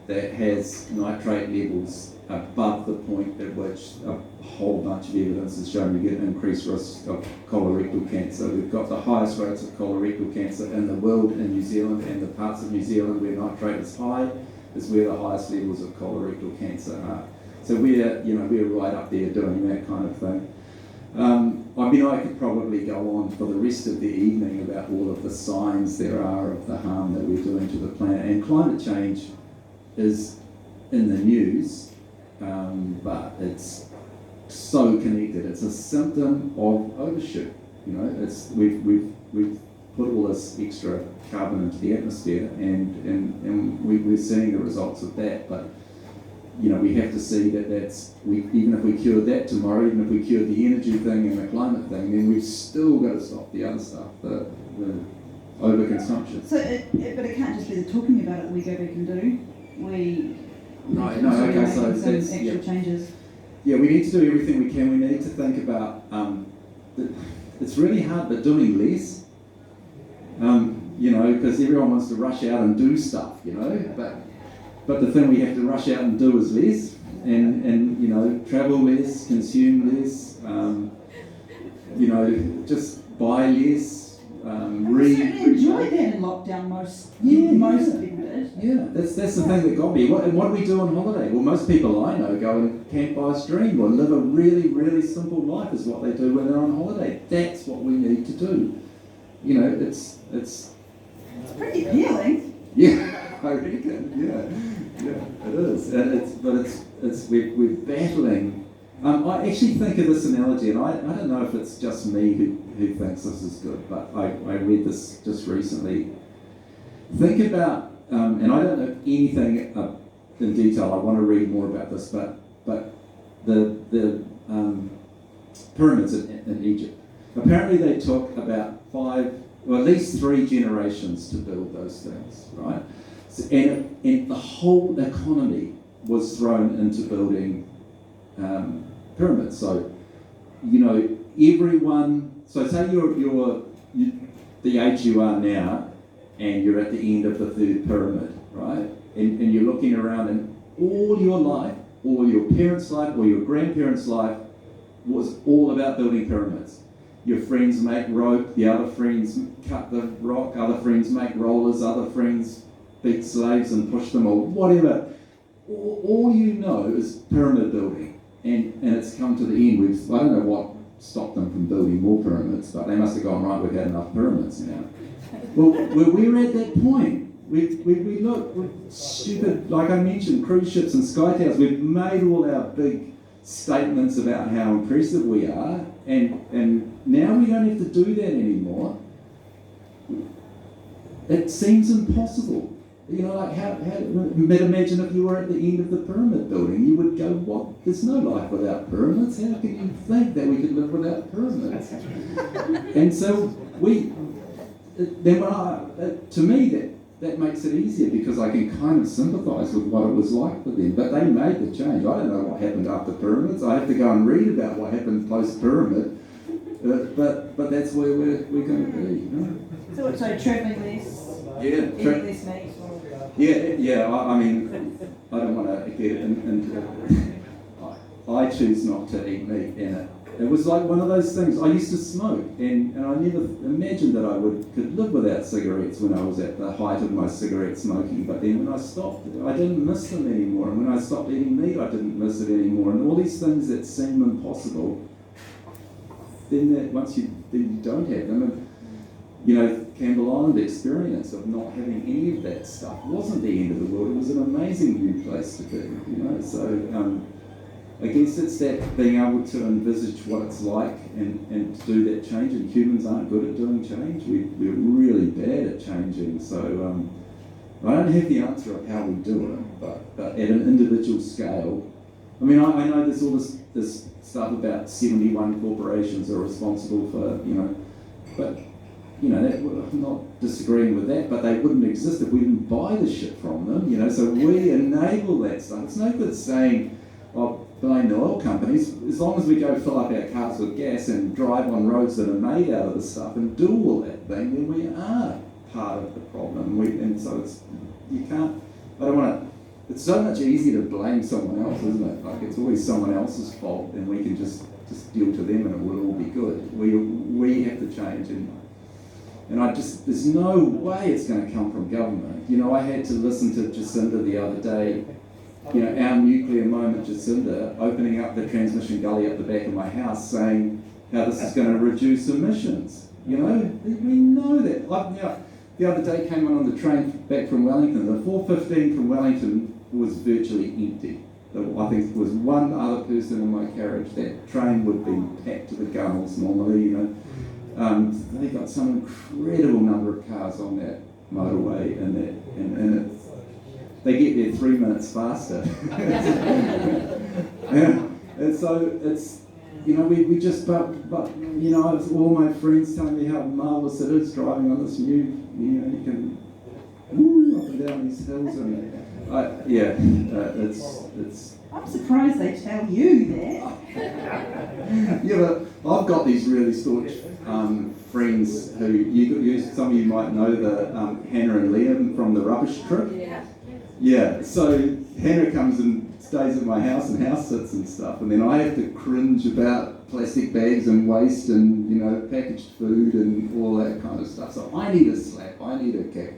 that has nitrate levels above the point at which a whole bunch of evidence has shown you get increased risk of colorectal cancer. We've got the highest rates of colorectal cancer in the world in New Zealand, and the parts of New Zealand where nitrate is high is where the highest levels of colorectal cancer are. So we're right up there doing that kind of thing. I could probably go on for the rest of the evening about all of the signs there are of the harm that we're doing to the planet. And climate change is in the news, but it's so connected. It's a symptom of overshoot. We've put all this extra carbon into the atmosphere, and we're seeing the results of that. But we have to see that even if we cured that tomorrow, even if we cured the energy thing and the climate thing, then we've still got to stop the other stuff, the overconsumption. So, but it can't just be the talking about it that we go back and do. Okay, so that's actual changes. Yeah, we need to do everything we can. We need to think about, it's really hard, but doing less, because everyone wants to rush out and do stuff, but the thing we have to rush out and do is less, and travel less, consume less, just buy less, We certainly enjoyed that in lockdown, most people did. Yeah, that's the thing that got me. What do we do on holiday? Well, most people I know go and camp by a stream or live a really, really simple life is what they do when they're on holiday. That's what we need to do. It's pretty appealing. Yeah, I reckon. Yeah, it is. And we're battling I actually think of this analogy, and I don't know if it's just me who thinks this is good, but I read this just recently. Think about, and I don't know anything in detail, I want to read more about this, but the pyramids in Egypt. Apparently they took about 5, or at least 3 generations to build those things, right? And the whole economy was thrown into building pyramids. So, everyone. So say you're the age you are now, and you're at the end of the 3rd pyramid, right? And you're looking around, and all your life, or your parents' life, or your grandparents' life, was all about building pyramids. Your friends make rope, the other friends cut the rock, other friends make rollers, other friends beat slaves and push them, or whatever. All you know is pyramid building, and it's come to the end. I don't know what stopped them from building more pyramids, but they must have gone, right, we've had enough pyramids now. Well, we're at that point. We look, we're stupid, like I mentioned, cruise ships and sky towers. We've made all our big statements about how impressive we are, and now we don't have to do that anymore. It seems impossible. Like how imagine if you were at the end of the pyramid building, you would go, what? There's no life without pyramids. How can you think that we could live without pyramids? And so to me that makes it easier, because I can kind of sympathise with what it was like for them. But they made the change. I don't know what happened after pyramids. I have to go and read about what happened post-pyramid. But that's where we're going to be. So travelling less, Yeah. eating less meat. Yeah. I mean, I don't want to get into. I choose not to eat meat, and it was like one of those things. I used to smoke, and I never imagined that I could live without cigarettes when I was at the height of my cigarette smoking. But then when I stopped, I didn't miss them anymore. And when I stopped eating meat, I didn't miss it anymore. And all these things that seem impossible, then once you don't have them. And, Campbell Island experience of not having any of that stuff wasn't the end of the world. It was an amazing new place to be. So. I guess it's that being able to envisage what it's like and to do that change. And humans aren't good at doing change. We're really bad at changing. So I don't have the answer of how we do it, but at an individual scale. I mean, I know there's all this stuff about 71 corporations are responsible for, but, I'm not disagreeing with that, but they wouldn't exist if we didn't buy the shit from them, so we enable that stuff. It's no good saying, blame the oil companies. As long as we go fill up our cars with gas and drive on roads that are made out of the stuff and do all that thing, then we are part of the problem. And so it's so much easier to blame someone else, isn't it? Like, it's always someone else's fault, and we can just deal to them and it will all be good. We have to change, and there's no way it's going to come from government. I had to listen to Jacinda the other day, our nuclear moment, Jacinda, opening up the transmission gully up the back of my house, saying how this is going to reduce emissions. We know that. The other day came on the train back from Wellington. The 4:15 from Wellington was virtually empty. I think there was one other person in my carriage. That train would be packed to the gunnels normally. They got some incredible number of cars on that motorway, and they get there 3 minutes faster. And so it's, we just, but it's all my friends telling me how marvellous it is driving on this new, you can, up and down these hills, and it's. I'm surprised they tell you that. Yeah, but I've got these really staunch friends who, some of you might know the Hannah and Liam from the rubbish trip. Yeah, so Hannah comes and stays at my house and house sits and stuff, and then I have to cringe about plastic bags and waste and packaged food and all that kind of stuff. So I need a slap, I need a kick,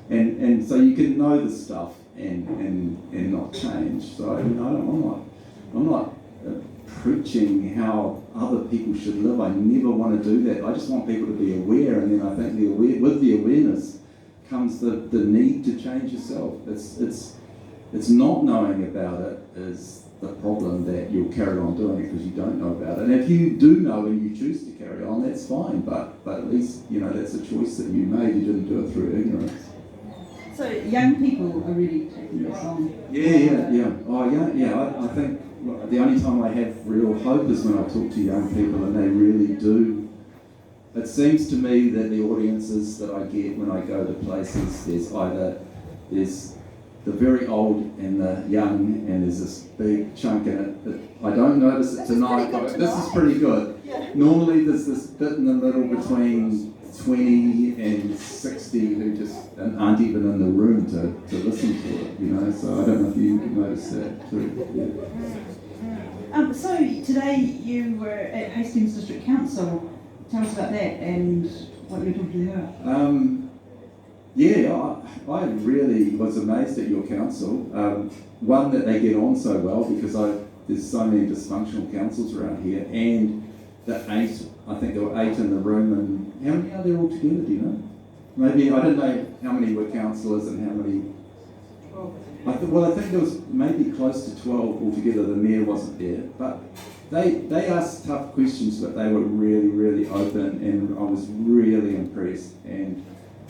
and so you can know the stuff and not change. So I'm not preaching how other people should live. I never want to do that. I just want people to be aware, and then I think with the awareness comes the need to change yourself. It's not knowing about it is the problem that you'll carry on doing it because you don't know about it. And if you do know and you choose to carry on, that's fine. But at least that's a choice that you made. You didn't do it through ignorance. So young people are really taking this on. Yeah. Oh, yeah. I think the only time I have real hope is when I talk to young people and they really do. It seems to me that the audiences that I get when I go to places, there's the very old and the young, and there's this big chunk in it that I don't notice it tonight, but this is pretty good. Yeah. Normally there's this bit in the middle between 20 and 60 who just aren't even in the room to listen to it, so I don't know if you noticed that too. Yeah. So today you were at Hastings District Council. Tell us about that and what you're talking about. I really was amazed at your council. One, that they get on so well, because there's so many dysfunctional councils around here, and I think there were 8 in the room, and how many are there all together, do you know? Maybe, I don't know how many were councillors and how many... I think there was maybe close to 12 altogether. The mayor wasn't there, but they asked tough questions, but they were really, really open, and I was really impressed. And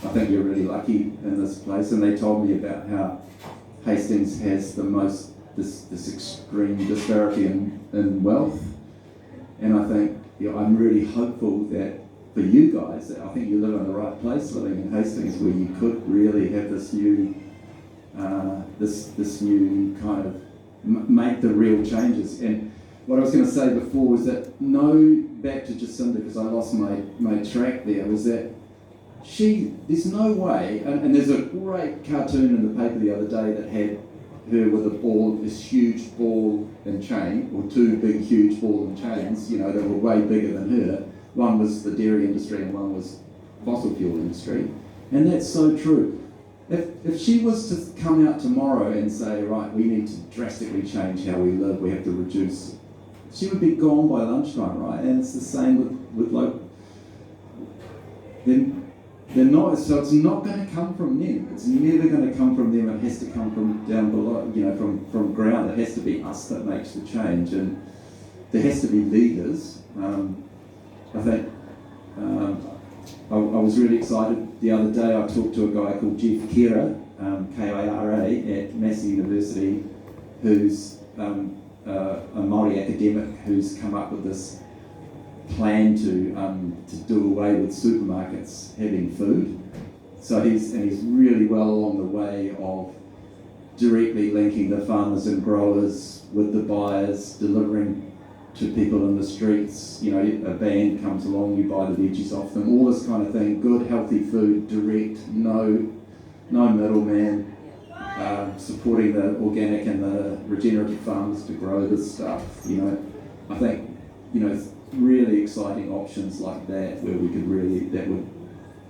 I think you're really lucky in this place. And they told me about how Hastings has the most this extreme disparity in wealth, and I think I'm really hopeful that for you guys, that I think you live in the right place, living in Hastings, where you could really have this new this new kind of make the real changes. And what I was going to say before was that back to Jacinda, because I lost my track there, was that there's no way, and there's a great cartoon in the paper the other day that had her with a ball, this huge ball and chain, or 2 big huge ball and chains, that were way bigger than her. One was the dairy industry and one was fossil fuel industry. And that's so true. If she was to come out tomorrow and say, right, we need to drastically change how we live, we have to reduce, she would be gone by lunchtime, right? And it's the same with they're not, so it's not going to come from them. It's never going to come from them. It has to come from down below, from ground. It has to be us that makes the change, and there has to be leaders. I think I was really excited the other day. I talked to a guy called Jeff Kira, Kira, at Massey University, who's a Māori academic who's come up with this plan to do away with supermarkets having food. So he's really well along the way of directly linking the farmers and growers with the buyers, delivering to people in the streets. A van comes along, you buy the veggies off them, all this kind of thing. Good, healthy food, direct, no middleman, supporting the organic and the regenerative farmers to grow this stuff. I think, really exciting options like that, where we could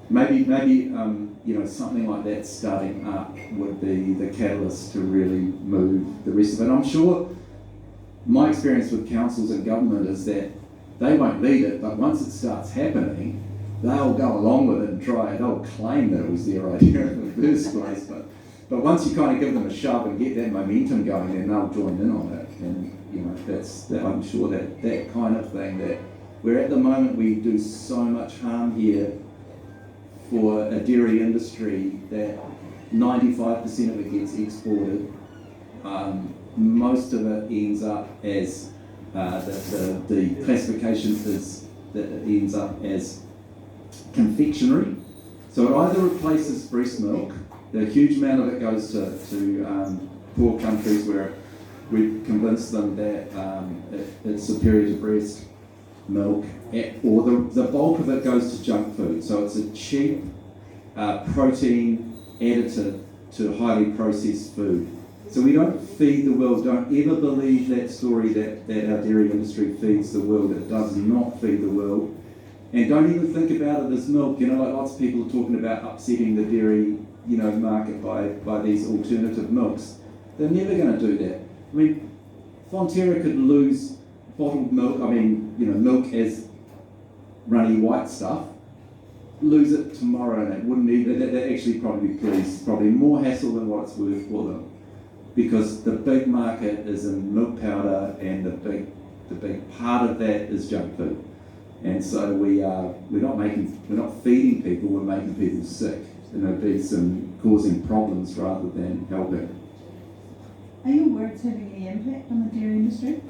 maybe something like that starting up would be the catalyst to really move the rest of it. I'm sure my experience with councils and government is that they won't lead it, but once it starts happening, they'll go along with it and try it. They'll claim that it was their idea in the first place, but once you kind of give them a shove and get that momentum going, then they'll join in on it. And I'm sure that kind of thing, that where at the moment we do so much harm here for a dairy industry that 95% of it gets exported. Most of it ends up as the classification is that it ends up as confectionery. So it either replaces breast milk. The huge amount of it goes to poor countries where we've convinced them that it's superior to breast milk, or the bulk of it goes to junk food. So it's a cheap protein additive to highly processed food. So we don't feed the world. Don't ever believe that story that our dairy industry feeds the world. It does not feed the world. And don't even think about it as milk. Like lots of people are talking about upsetting the dairy, market by these alternative milks. They're never going to do that. I mean, Fonterra could lose bottled milk, milk as runny white stuff, lose it tomorrow, and it wouldn't even, that actually probably be pleased, probably more hassle than what it's worth for them. because the big market is in milk powder, and the big part of that is junk food. And so we're not feeding people, we're making people sick and obese and causing problems rather than helping. Are your words having any impact on the dairy industry?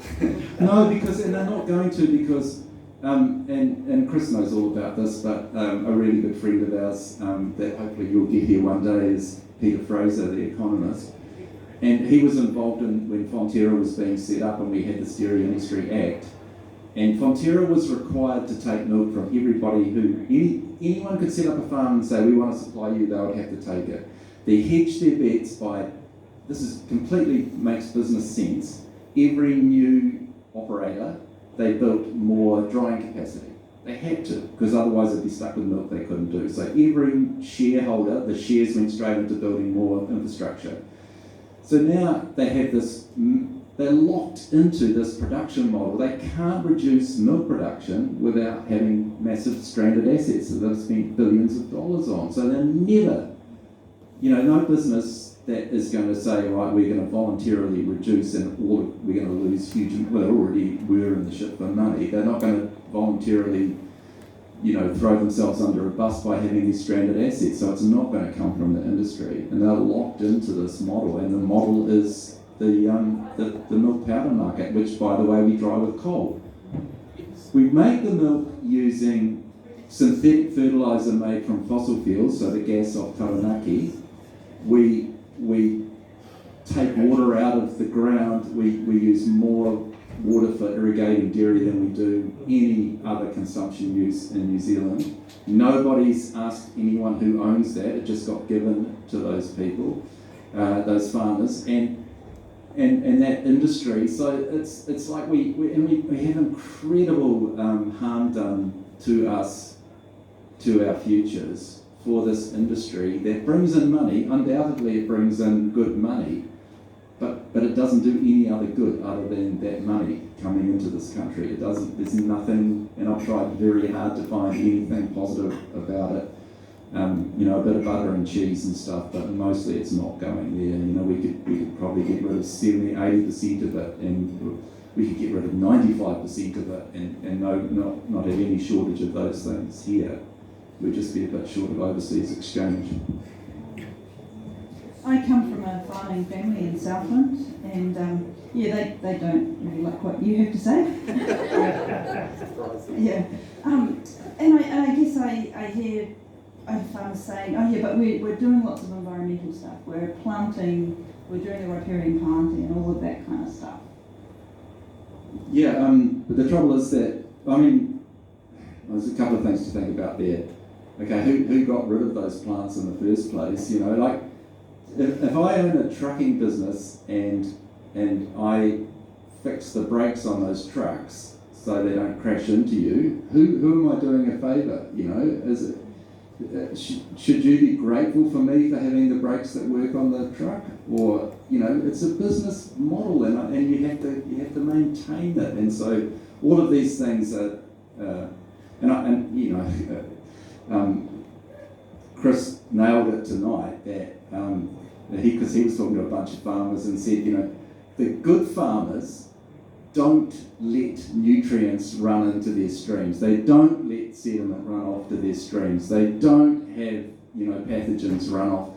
No, and they're not going to, because and Chris knows all about this, but a really good friend of ours that hopefully you'll get here one day is Peter Fraser, the economist. And he was involved when Fonterra was being set up, and we had the Dairy Industry Act. And Fonterra was required to take milk from everybody anyone could set up a farm and say, we want to supply you, they would have to take it. They hedged their bets by, this is completely makes business sense, every new operator, they built more drying capacity. They had to, because otherwise they'd be stuck with milk they couldn't do. So every shareholder, the shares went straight into building more infrastructure. So now they have this, they're locked into this production model. They can't reduce milk production without having massive stranded assets that they've spent billions of dollars on. So they're never, no business that is going to say, right, we're going to voluntarily reduce and we're going to lose huge, well, they already were in the shit for money. They're not going to voluntarily, throw themselves under a bus by having these stranded assets. So it's not going to come from the industry. And they're locked into this model, and the model is the milk powder market, which, by the way, we dry with coal. We make the milk using synthetic fertilizer made from fossil fuels, so the gas off Taranaki. We take water out of the ground. We use more water for irrigating dairy than we do any other consumption use in New Zealand. Nobody's asked anyone who owns that. It just got given to those people, those farmers, and that industry. So it's like we have incredible harm done to us, to our futures, for this industry that brings in money. Undoubtedly it brings in good money, but it doesn't do any other good other than that money coming into this country. It doesn't, there's nothing, and I've tried very hard to find anything positive about it. A bit of butter and cheese and stuff, but mostly it's not going there. We could probably get rid of 70-80% of it, and we could get rid of 95% of it, and not have any shortage of those things here. We'd just be a bit short of overseas exchange. I come from a farming family in Southland, and they don't really like what you have to say. Yeah, and I guess I hear farmers saying, oh yeah, but we're doing lots of environmental stuff. We're planting, we're doing the riparian planting and all of that kind of stuff. Yeah, but the trouble is that, there's a couple of things to think about there. Okay, who got rid of those plants in the first place? If I own a trucking business and I fix the brakes on those trucks so they don't crash into you, who am I doing a favour? Is it, should you be grateful for me for having the brakes that work on the truck? Or it's a business model, and you have to maintain it. And so all of these things are, Chris nailed it tonight that because he was talking to a bunch of farmers and said, the good farmers don't let nutrients run into their streams. They don't let sediment run off to their streams. They don't have pathogens run off.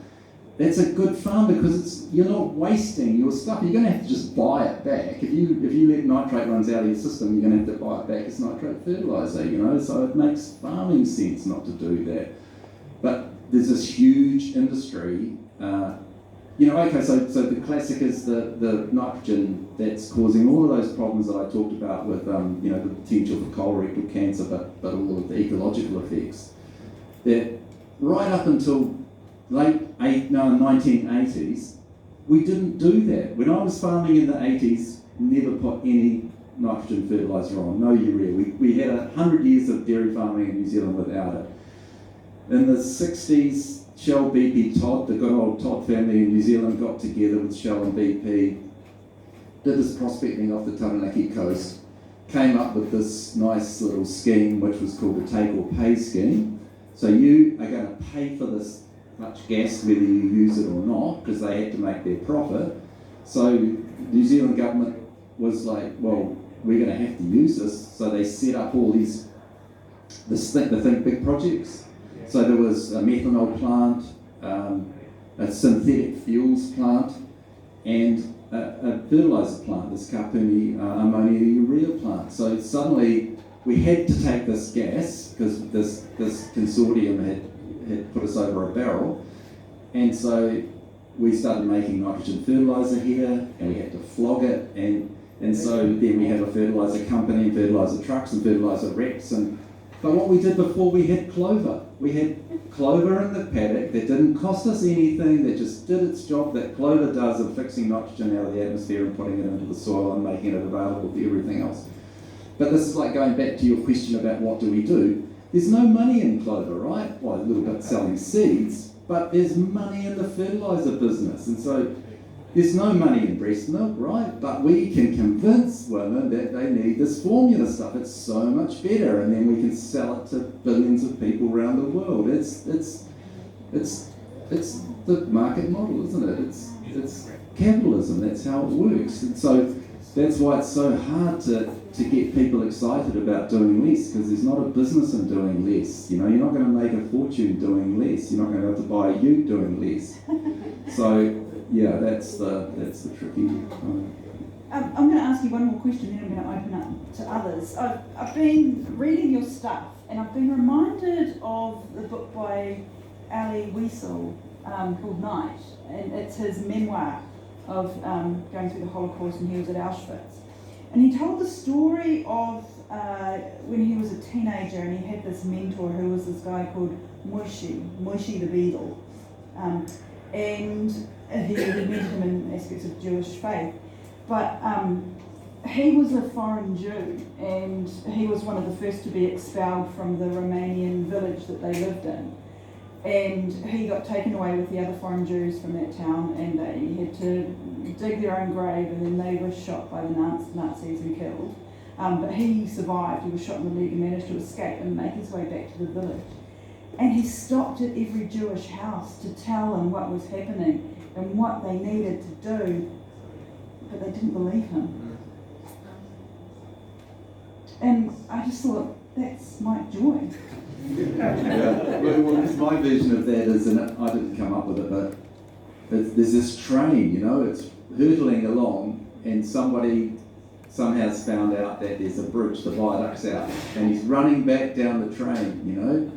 That's a good farm, because you're not wasting your stuff. You're going to have to just buy it back. If you let nitrate runs out of your system, you're going to have to buy it back as nitrate fertilizer. So it makes farming sense not to do that. But there's this huge industry. So the classic is the nitrogen that's causing all of those problems that I talked about with the potential for colorectal cancer, but all of the ecological effects. That right up until late 1980s, we didn't do that. When I was farming in the 80s, never put any nitrogen fertiliser on, no urea. We had 100 years of dairy farming in New Zealand without it. In the 60s, Shell, BP, Todd, the good old Todd family in New Zealand got together with Shell and BP, did this prospecting off the Taranaki coast, came up with this nice little scheme which was called a take or pay scheme. So you are going to pay for this much gas whether you use it or not, because they had to make their profit. So New Zealand government was like, well, we're going to have to use this. So they set up all the Think Big projects. So there was a methanol plant, a synthetic fuels plant, and a fertiliser plant, this Kapuni ammonia urea plant. So suddenly we had to take this gas because this consortium had put us over a barrel, and so we started making nitrogen fertiliser here, and we had to flog it, and so then we have a fertiliser company, and fertiliser trucks, and fertiliser reps, but what we did before, we had clover. We had clover in the paddock that didn't cost us anything, that just did its job that clover does of fixing nitrogen out of the atmosphere and putting it into the soil and making it available for everything else. But this is like going back to your question about what do we do. There's no money in clover, right? Well, a little bit selling seeds, but there's money in the fertiliser business. And so there's no money in breast milk, right? But we can convince women that they need this formula stuff. It's so much better, and then we can sell it to billions of people around the world. It's the market model, isn't it? It's capitalism. That's how it works. And so that's why it's so hard to get people excited about doing less, because there's not a business in doing less. You know, you're not going to make a fortune doing less. You're not going to have to buy a ute doing less. So. Yeah, that's the tricky. I'm going to ask you one more question, then I'm going to open up to others. I've been reading your stuff, and I've been reminded of the book by Ali Wiesel called Night, and it's his memoir of going through the Holocaust, and he was at Auschwitz. And he told the story of when he was a teenager, and he had this mentor who was this guy called Moishi the Beadle. And he met him in aspects of Jewish faith, but he was a foreign Jew, and he was one of the first to be expelled from the Romanian village that they lived in, and he got taken away with the other foreign Jews from that town, and they had to dig their own grave, and then they were shot by the Nazis and killed, but he survived. He was shot in the leg and managed to escape and make his way back to the village. And he stopped at every Jewish house to tell them what was happening and what they needed to do, but they didn't believe him. And I just thought, that's Mike Joy. Yeah. Well, my version of that is, and I didn't come up with it, but there's this train, you know, it's hurtling along, and somebody somehow has found out that there's a bridge, the viaduct's out, and he's running back down the train, you know.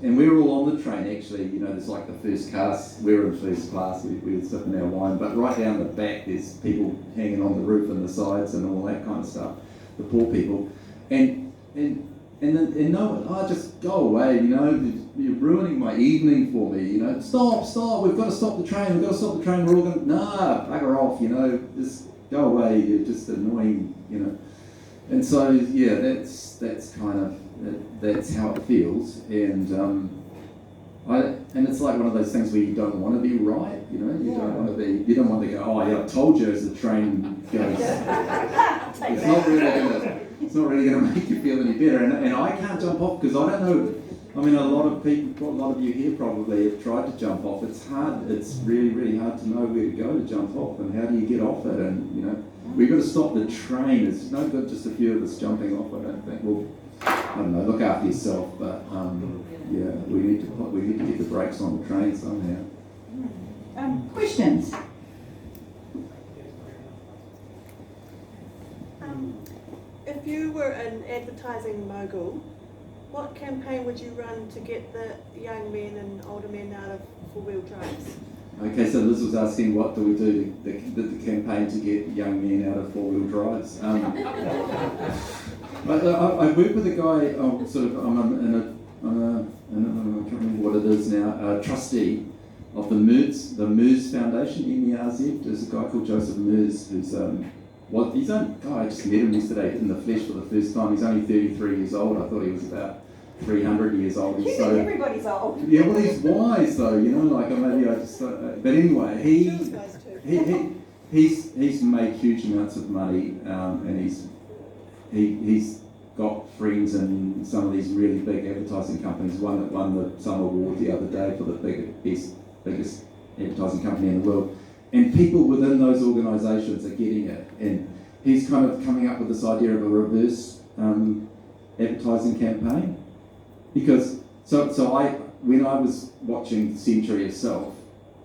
And we're all on the train, actually. You know, there's like the first class, we're in first class, we were sipping our wine, but right down the back there's people hanging on the roof and the sides and all that kind of stuff, the poor people. And no one, just go away, you know, you're ruining my evening for me, you know, stop, we've got to stop the train, we're all going to, nah, bugger off, you know, just go away, you're just annoying, you know. And so, yeah, that's kind of, that's how it feels, and it's like one of those things where you don't want to be right, you know, you don't want to go, oh yeah, I told you as the train goes. It's not really going to make you feel any better, and I can't jump off because I don't know. I mean, a lot of you here probably have tried to jump off. It's hard. It's really, really hard to know where to go to jump off, and how do you get off it, and you know. We've got to stop the train. It's no good just a few of us jumping off, I don't think. Well, I don't know, look after yourself, but yeah, we need to get the brakes on the train somehow. Questions? If you were an advertising mogul, what campaign would you run to get the young men and older men out of four-wheel drives? Okay, so Liz was asking what do we do the campaign to get young men out of four-wheel drives. I work with a guy, I can't remember what it is now, a trustee of the MERS Foundation, MERZ. There's a guy called Joseph MERS who's, I just met him yesterday in the flesh for the first time. He's only 33 years old. I thought he was about 300 years old. You think everybody's old. Yeah, well, he's wise though, you know. Like maybe I just. But anyway, he's made huge amounts of money, and he's got friends in some of these really big advertising companies. One that won some award the other day for the biggest advertising company in the world. and people within those organisations are getting it. And he's kind of coming up with this idea of a reverse advertising campaign. Because when I was watching Century itself,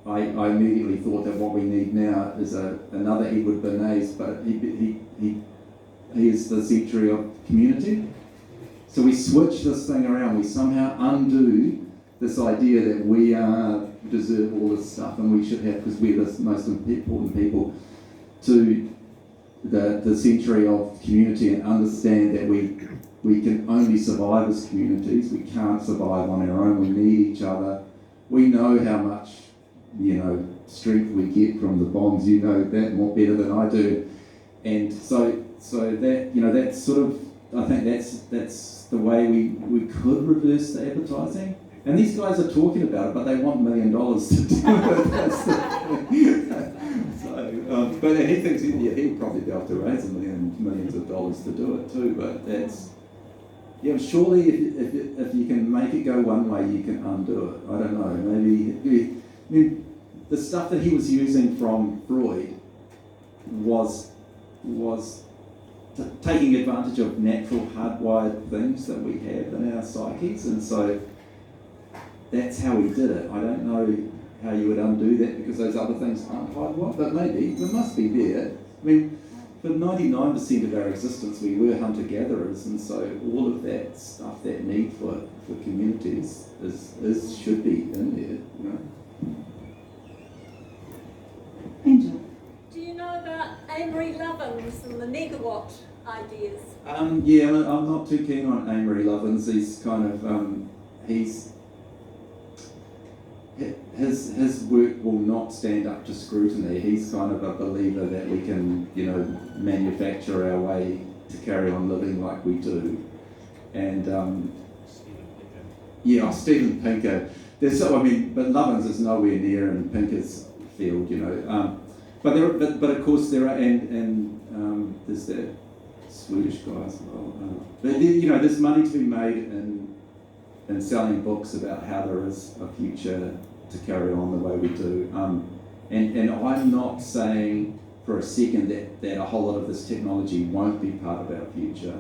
I immediately thought that what we need now is another Edward Bernays, but he is the Century of community. So we switch this thing around. We somehow undo this idea that we deserve all this stuff and we should have, because we're the most important people, to the century of community, and understand that we can only survive as communities. We can't survive on our own. We need each other. We know how much, strength we get from the bonds. You know that more better than I do. And so that, that's sort of, I think that's the way we could reverse the advertising. And these guys are talking about it, but they want $1 million to do it. That's the so, but he thinks he'll probably be able to raise millions of dollars to do it too. But that's, surely if you can make it go one way, you can undo it. I don't know. Maybe the stuff that he was using from Freud was taking advantage of natural hardwired things that we have in our psyches, and so that's how he did it. I don't know how you would undo that, because those other things aren't hardwired, but maybe it must be there. I mean, for 99% of our existence, we were hunter-gatherers, and so all of that stuff, that need for communities, should be in there. Angel. Do you know about Amory Lovins and the negawatt ideas? I'm not too keen on Amory Lovins. He's kind of his work will not stand up to scrutiny. He's kind of a believer that we can, manufacture our way to carry on living like we do. And Steven Pinker. But Lovins is nowhere near in Pinker's field, But of course there are, and there's that Swedish guy as well. But there's money to be made in selling books about how there is a future to carry on the way we do. And I'm not saying for a second that a whole lot of this technology won't be part of our future.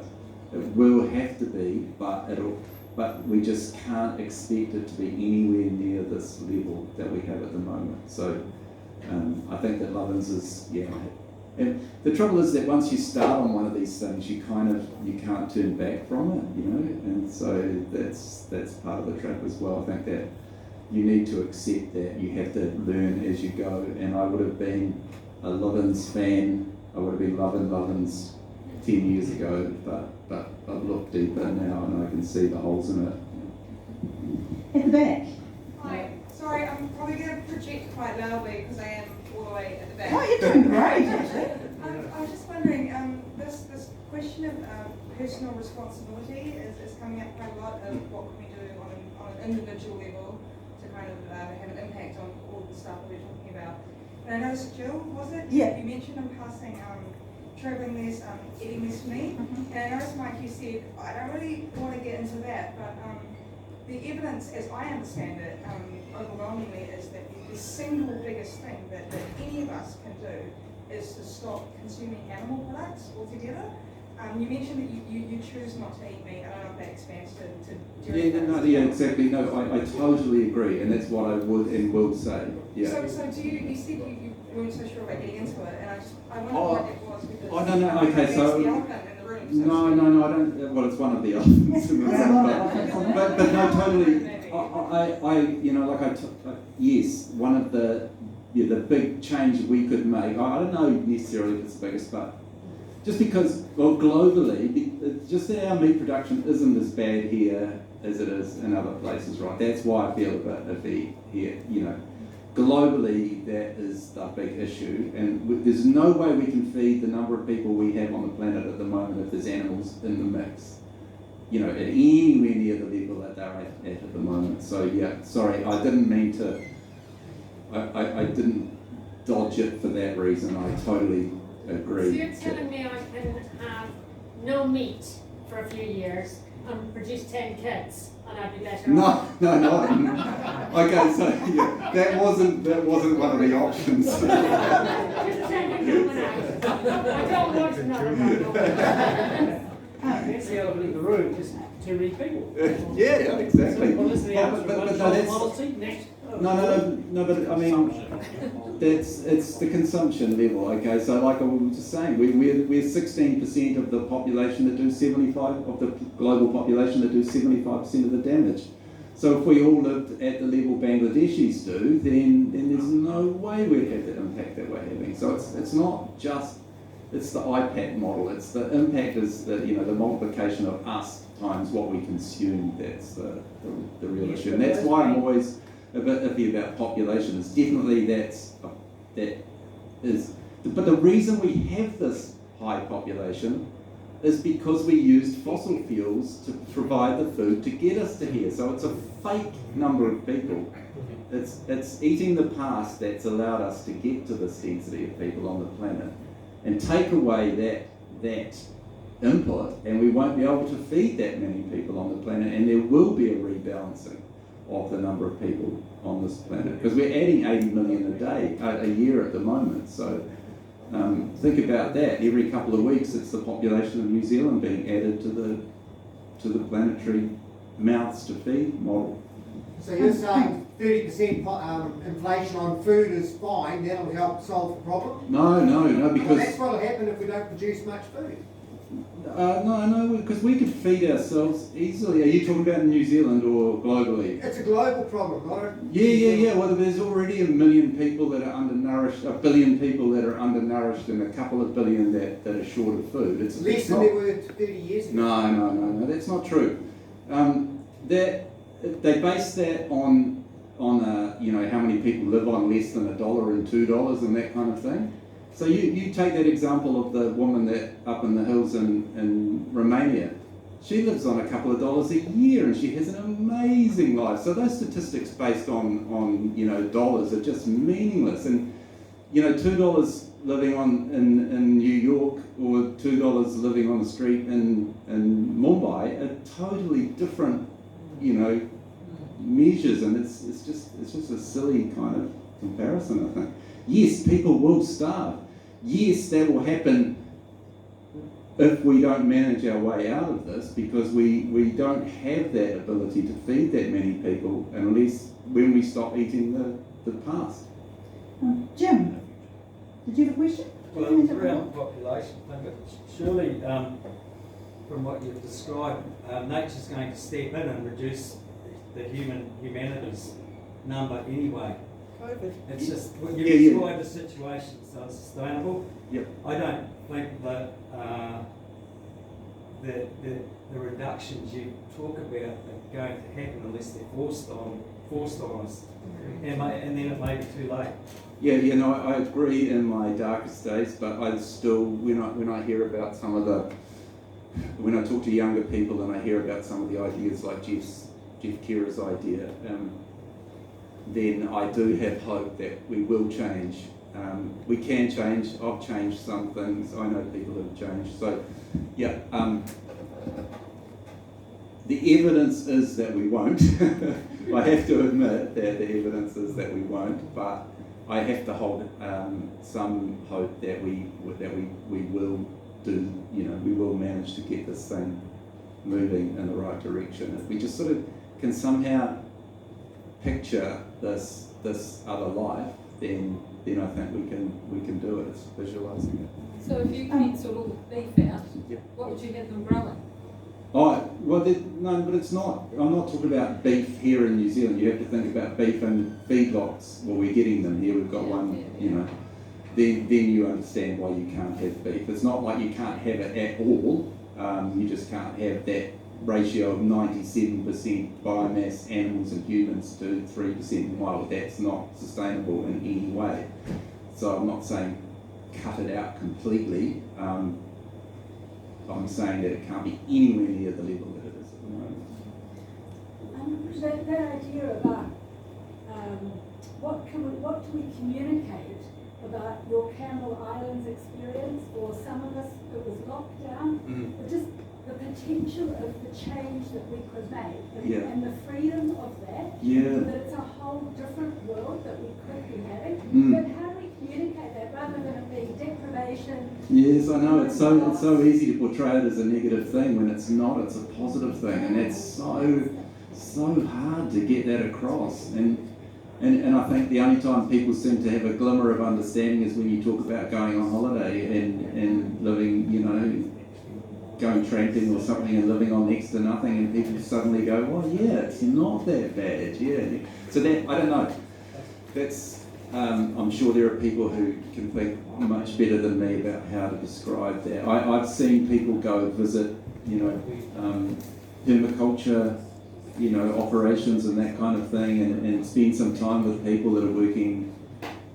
It will have to be, but we just can't expect it to be anywhere near this level that we have at the moment. So I think that Lovins is, and the trouble is that once you start on one of these things, you can't turn back from it, and so that's part of the trap as well. I think that you need to accept that you have to learn as you go, and I would have been a Lovins fan, I would have been loving Lovins 10 years ago, but I've looked deeper now and I can see the holes in it. At the back. Hi, sorry, I'm probably going to project quite loudly because I am all the way at the back. Oh, you're doing great, actually. I was just wondering, this question of personal responsibility is coming up quite a lot of what can we do on an individual level to kind of have an impact on all the stuff that we're talking about. And I noticed, Jill, was it? Yeah. You mentioned in passing travelling less, eating less meat. And I noticed, Mike, you said, I don't really want to get into that, but the evidence, as I understand it, overwhelmingly is that the single biggest thing that any of us can do is to stop consuming animal products altogether. You mentioned that you choose not to eat meat. I don't know if that expands to dairy. Exactly. No, I totally agree, and that's what I would and will say. Yeah. So do you said you weren't so sure about getting into it, and I wonder what that was, because no. Okay, it's so the elephant in the room. no, I don't. Well, it's one of the elephants in the room, but no, totally. Yes, one of the big change we could make. I don't know necessarily if it's the biggest, but just because, globally, just that our meat production isn't as bad here as it is in other places, right? That's why I feel a bit iffy here, Globally, that is a big issue, and there's no way we can feed the number of people we have on the planet at the moment if there's animals in the mix, at anywhere near the level that they're at the moment. So sorry, I didn't mean to, I didn't dodge it for that reason. I totally agree. So you're telling me I can have no meat for a few years and produce 10 kids and I'd be better off? No. Okay, so yeah, that wasn't one of the options. Just a second, nominate. I don't want another one. That's the elephant in the room, just too many people. Yeah, exactly. Well, listen, the Oh, answer, but one no, child that's, policy, next. no, but I mean, it's the consumption level. Okay, so like I was just saying, we're 16% of the population that do 75 of the global population that do 75% of the damage. So if we all lived at the level Bangladeshis do, then there's no way we'd have the impact that we're having. So it's not just, it's the IPAC model. It's the impact is the multiplication of us times what we consume. That's the real issue, and that's why I'm always a bit iffy about population. It's definitely that is, but the reason we have this high population is because we used fossil fuels to provide the food to get us to here. So it's a fake number of people. It's eating the past that's allowed us to get to this density of people on the planet, and take away that input, and we won't be able to feed that many people on the planet, and there will be a rebalancing of the number of people on this planet, because we're adding 80 million a year at the moment. So think about that. Every couple of weeks, it's the population of New Zealand being added to the planetary mouths to feed model. So you're saying 30% inflation on food is fine, that'll help solve the problem? No, because Well, that's what'll happen if we don't produce much food. no, because we could feed ourselves easily. Are you talking about in New Zealand or globally? It's a global problem, not a... Yeah. Well, there's already a million people that are undernourished, a billion people that are undernourished, and a couple of billion that are short of food. It's Less than there were 30 years ago. No, that's not true. They base that on how many people live on less than $1 and $2 and that kind of thing. So you take that example of the woman that up in the hills in Romania. She lives on a couple of dollars a year and she has an amazing life. So those statistics based on dollars are just meaningless. And $2 living in New York or $2 living on the street in Mumbai are totally different measures, and it's just a silly kind of comparison, I think. Yes, people will starve. Yes, that will happen if we don't manage our way out of this, because we don't have that ability to feed that many people unless when we stop eating the past. Jim, did you have a question? Well, it's around the population thing, but surely from what you've described, nature's going to step in and reduce the humanity's number anyway. COVID. It's just what you described the situation so unsustainable. Yep. I don't think that the reductions you talk about are going to happen unless they're forced on us, and then it may be too late. Yeah, I agree in my darkest days, but I still, when I hear about when I talk to younger people and I hear about some of the ideas like Jeff Kira's idea, then I do have hope that we will change. We can change. I've changed some things. I know people have changed. So, yeah, the evidence is that we won't. I have to admit that the evidence is that we won't, but I have to hold some hope that we will do. We will manage to get this thing moving in the right direction. If we just sort of can somehow picture this other life, then I think we can do it. It's visualising it. So if you cancel all the beef out, Yep. what would you have them growing? Oh, well, no, but it's not. I'm not talking about beef here in New Zealand. You have to think about beef in feedlots. Well, we're getting them here. We've got one. Then you understand why you can't have beef. It's not like you can't have it at all. You just can't have that ratio of 97% biomass animals and humans to 3% wild. That's not sustainable in any way. So I'm not saying cut it out completely. I'm saying that it can't be anywhere near the level that it is at the moment. That idea about what do we communicate about your Campbell Islands experience? For some of us, it was lockdown. But just the potential of the change that we could make and, Yeah. and the freedom of that. Yeah. That it's a whole different world that we could be having. Mm. But how do we communicate that rather than it being deprivation? Yes, I know, it's so easy to portray it as a negative thing when it's not, it's a positive thing, and that's so hard to get that across. And I think the only time people seem to have a glimmer of understanding is when you talk about going on holiday and living, you know, going tramping or something and living on next to nothing, and people suddenly go, well, yeah, it's not that bad, yeah. So that, I don't know, that's, I'm sure there are people who can think much better than me about how to describe that. I've seen people go visit, you know, permaculture, you know, operations and that kind of thing, and spend some time with people that are working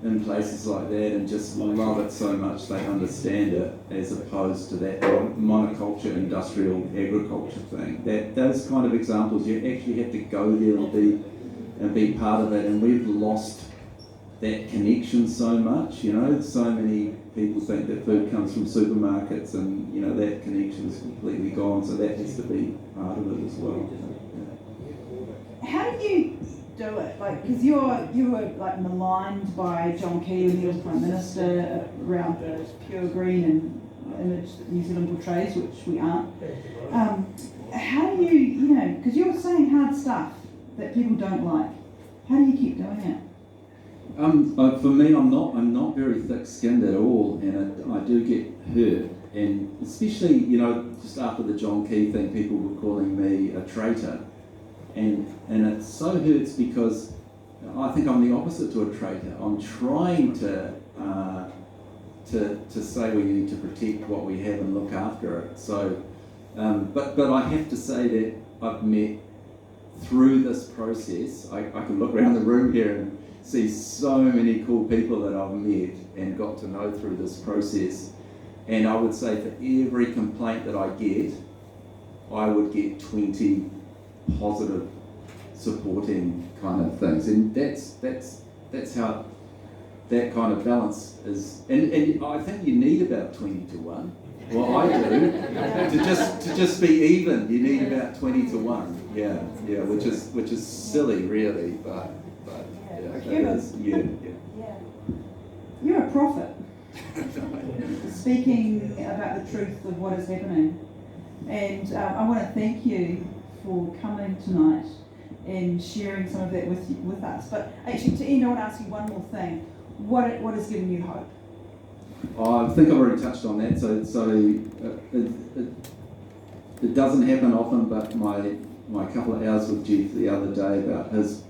in places like that and just love it so much they understand it, as opposed to that monoculture, industrial agriculture thing. Those kind of examples, you actually have to go there and be part of it, and we've lost that connection so much, you know. So many people think that food comes from supermarkets, and, you know, that connection is completely gone, so that has to be part of it as well. How do you do it? Like, because you were like maligned by John Key when he was Prime Minister around the pure green and image that New Zealand portrays, which we aren't. How do you know, because you're saying hard stuff that people don't like. How do you keep doing it? For me, I'm not very thick-skinned at all, and I do get hurt, and especially, you know, just after the John Key thing, people were calling me a traitor. And it so hurts because I think I'm the opposite to a traitor. I'm trying to say we need to protect what we have and look after it. So, but I have to say that I've met through this process. I can look around the room here and see so many cool people that I've met and got to know through this process. And I would say for every complaint that I get, I would get 20 positive, supporting kind of things, and that's how that kind of balance is. And I think you need about 20 to 1. Well, I do. to just be even, you need about 20 to 1. Yeah, which is silly, really, but yeah, Yeah. You're a prophet. Speaking about the truth of what is happening, and I want to thank you for coming tonight and sharing some of that with us. But actually, to end, I want to ask you one more thing. What has given you hope? I think I've already touched on that. So it doesn't happen often, but my couple of hours with Jeff the other day about his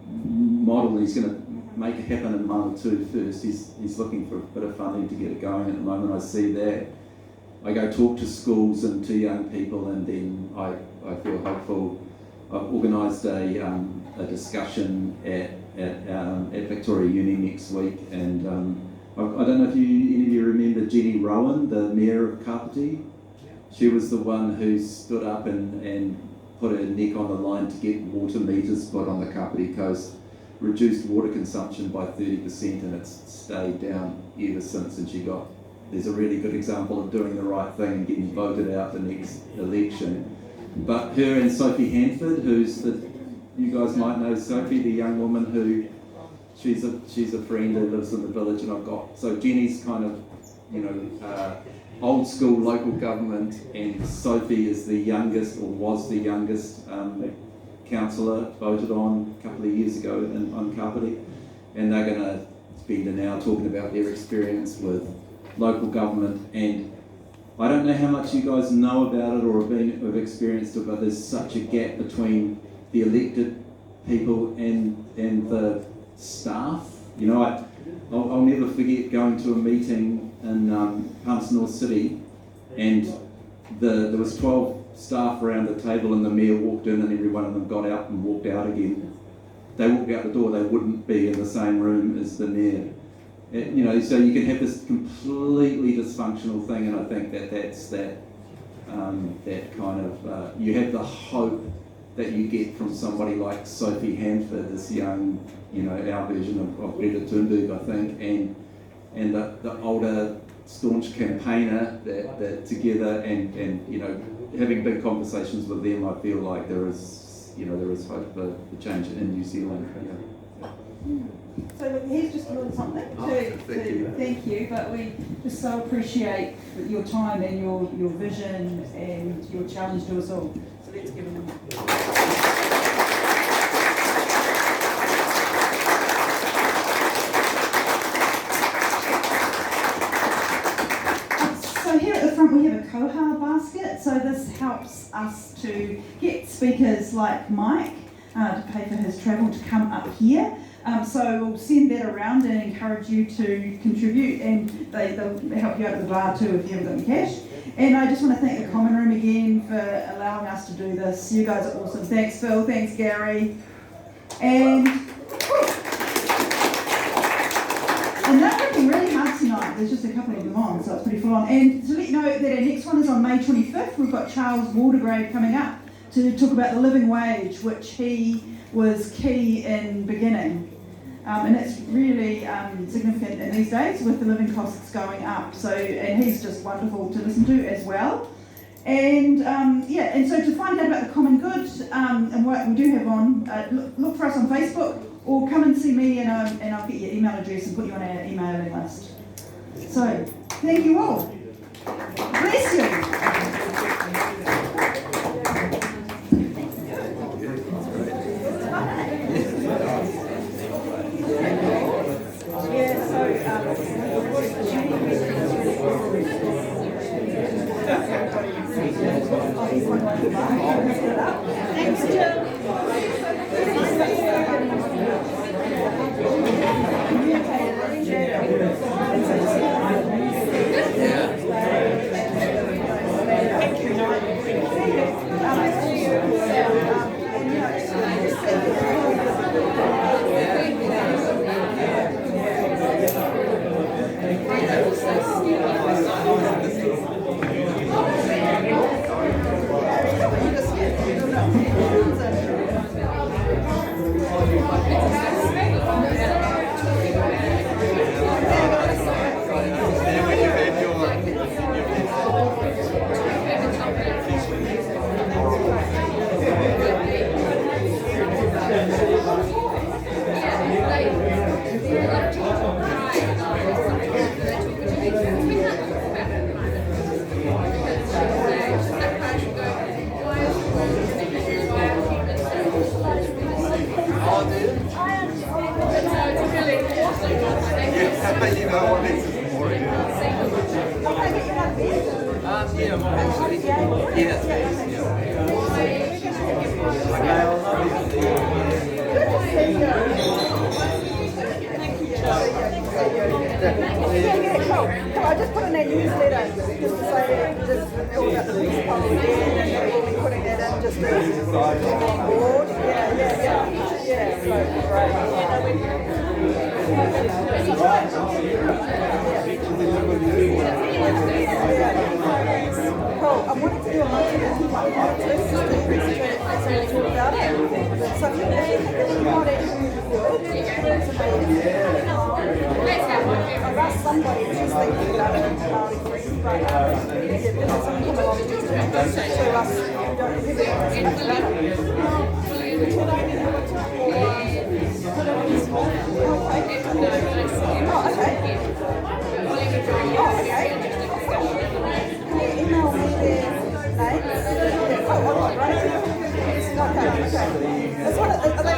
model, he's going to make it happen in Manawatu first. He's looking for a bit of funding to get it going at the moment. I see that. I go talk to schools and to young people, and then I feel hopeful. I've organised a discussion at Victoria Uni next week, and I don't know if any of you remember Jenny Rowan, the Mayor of Kapiti. She was the one who stood up and put her neck on the line to get water meters put on the Kapiti coast, reduced water consumption by 30%, and it's stayed down ever since, and there's a really good example of doing the right thing and getting voted out the next election. But her and Sophie Hanford, you guys might know Sophie, the young woman who, she's a friend who lives in the village, and so Jenny's kind of, you know, old school local government, and Sophie is the youngest, or was the youngest councillor voted on a couple of years ago on Kapiti, and they're going to spend an hour talking about their experience with local government. And I don't know how much you guys know about it or have experienced it, but there's such a gap between the elected people and the staff. You know, I'll never forget going to a meeting in Palmerston North City, and there was 12 staff around the table, and the mayor walked in, and every one of them got out and walked out again. They walked out the door, they wouldn't be in the same room as the mayor. You know, so you can have this completely dysfunctional thing, and I think that's that kind of, you have the hope that you get from somebody like Sophie Hanford, this young, you know, our version of Greta Thunberg, I think, and the older staunch campaigner that together and you know, having big conversations with them, I feel like there is hope for change in New Zealand. Yeah. So look, he's just doing something thank you, but we just so appreciate your time and your vision and your challenge to us all. So let's give him a So here at the front we have a koha basket, so this helps us to get speakers like Mike to pay for his travel to come up here. So we'll send that around and encourage you to contribute, and they'll help you out at the bar too if you haven't got any cash. And I just want to thank the Common Room again for allowing us to do this. You guys are awesome. Thanks Phil, thanks Gary. And they're working really hard tonight. There's just a couple of them on, so it's pretty full on. And to let you know that our next one is on May 25th. We've got Charles Waldegrave coming up to talk about the living wage, which he was key in beginning. And it's really significant in these days with the living costs going up. So, and he's just wonderful to listen to as well. And and so to find out about the Common Good and what we do have on, look for us on Facebook or come and see me and I'll get your email address and put you on our emailing list. So, thank you all. Bless you. Thanks, Jill. I just put in that newsletter just to say just all about the peace poll again, and we'll be putting that in just to people on board. Yeah, so Cool. I wanted to do a multi-ethnic one on this just to present and talk about it. So if you think not actually I've asked somebody who's thinking about it in Māori Free, but there's some come along just to us who don't really know much about it. Oh, okay. Can you email me their names? Oh, right. Okay. That's what are they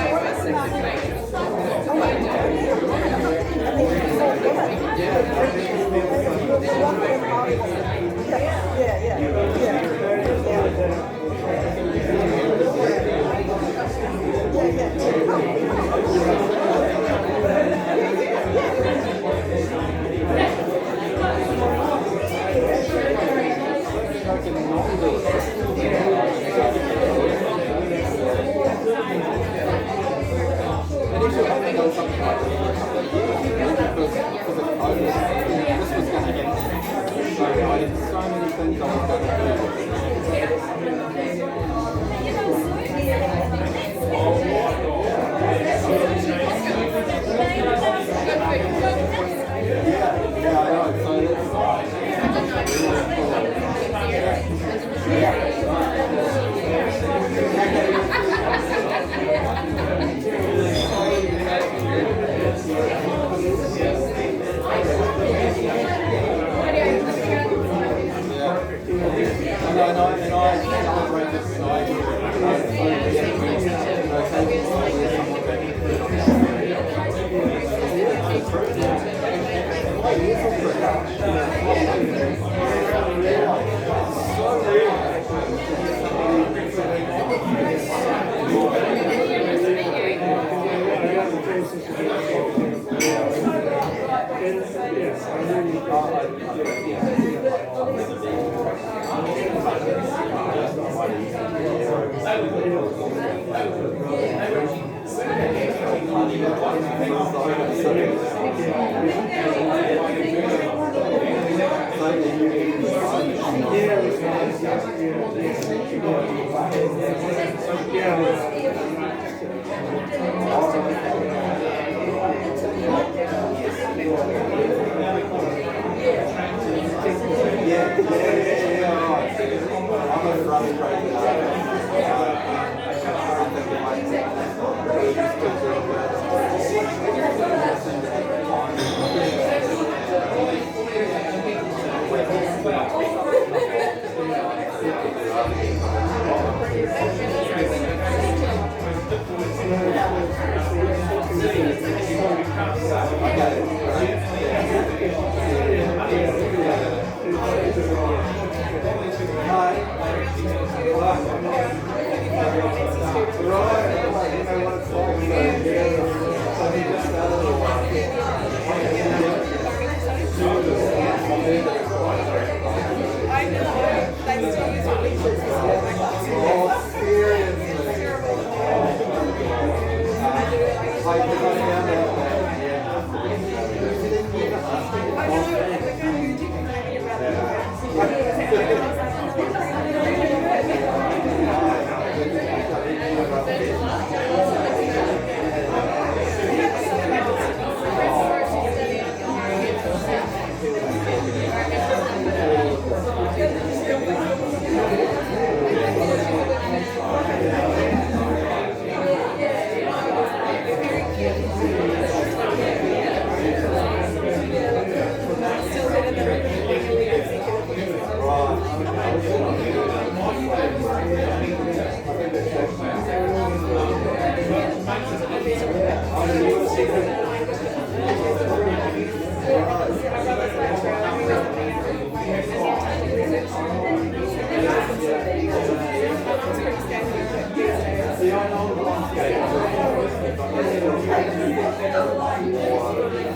Yeah.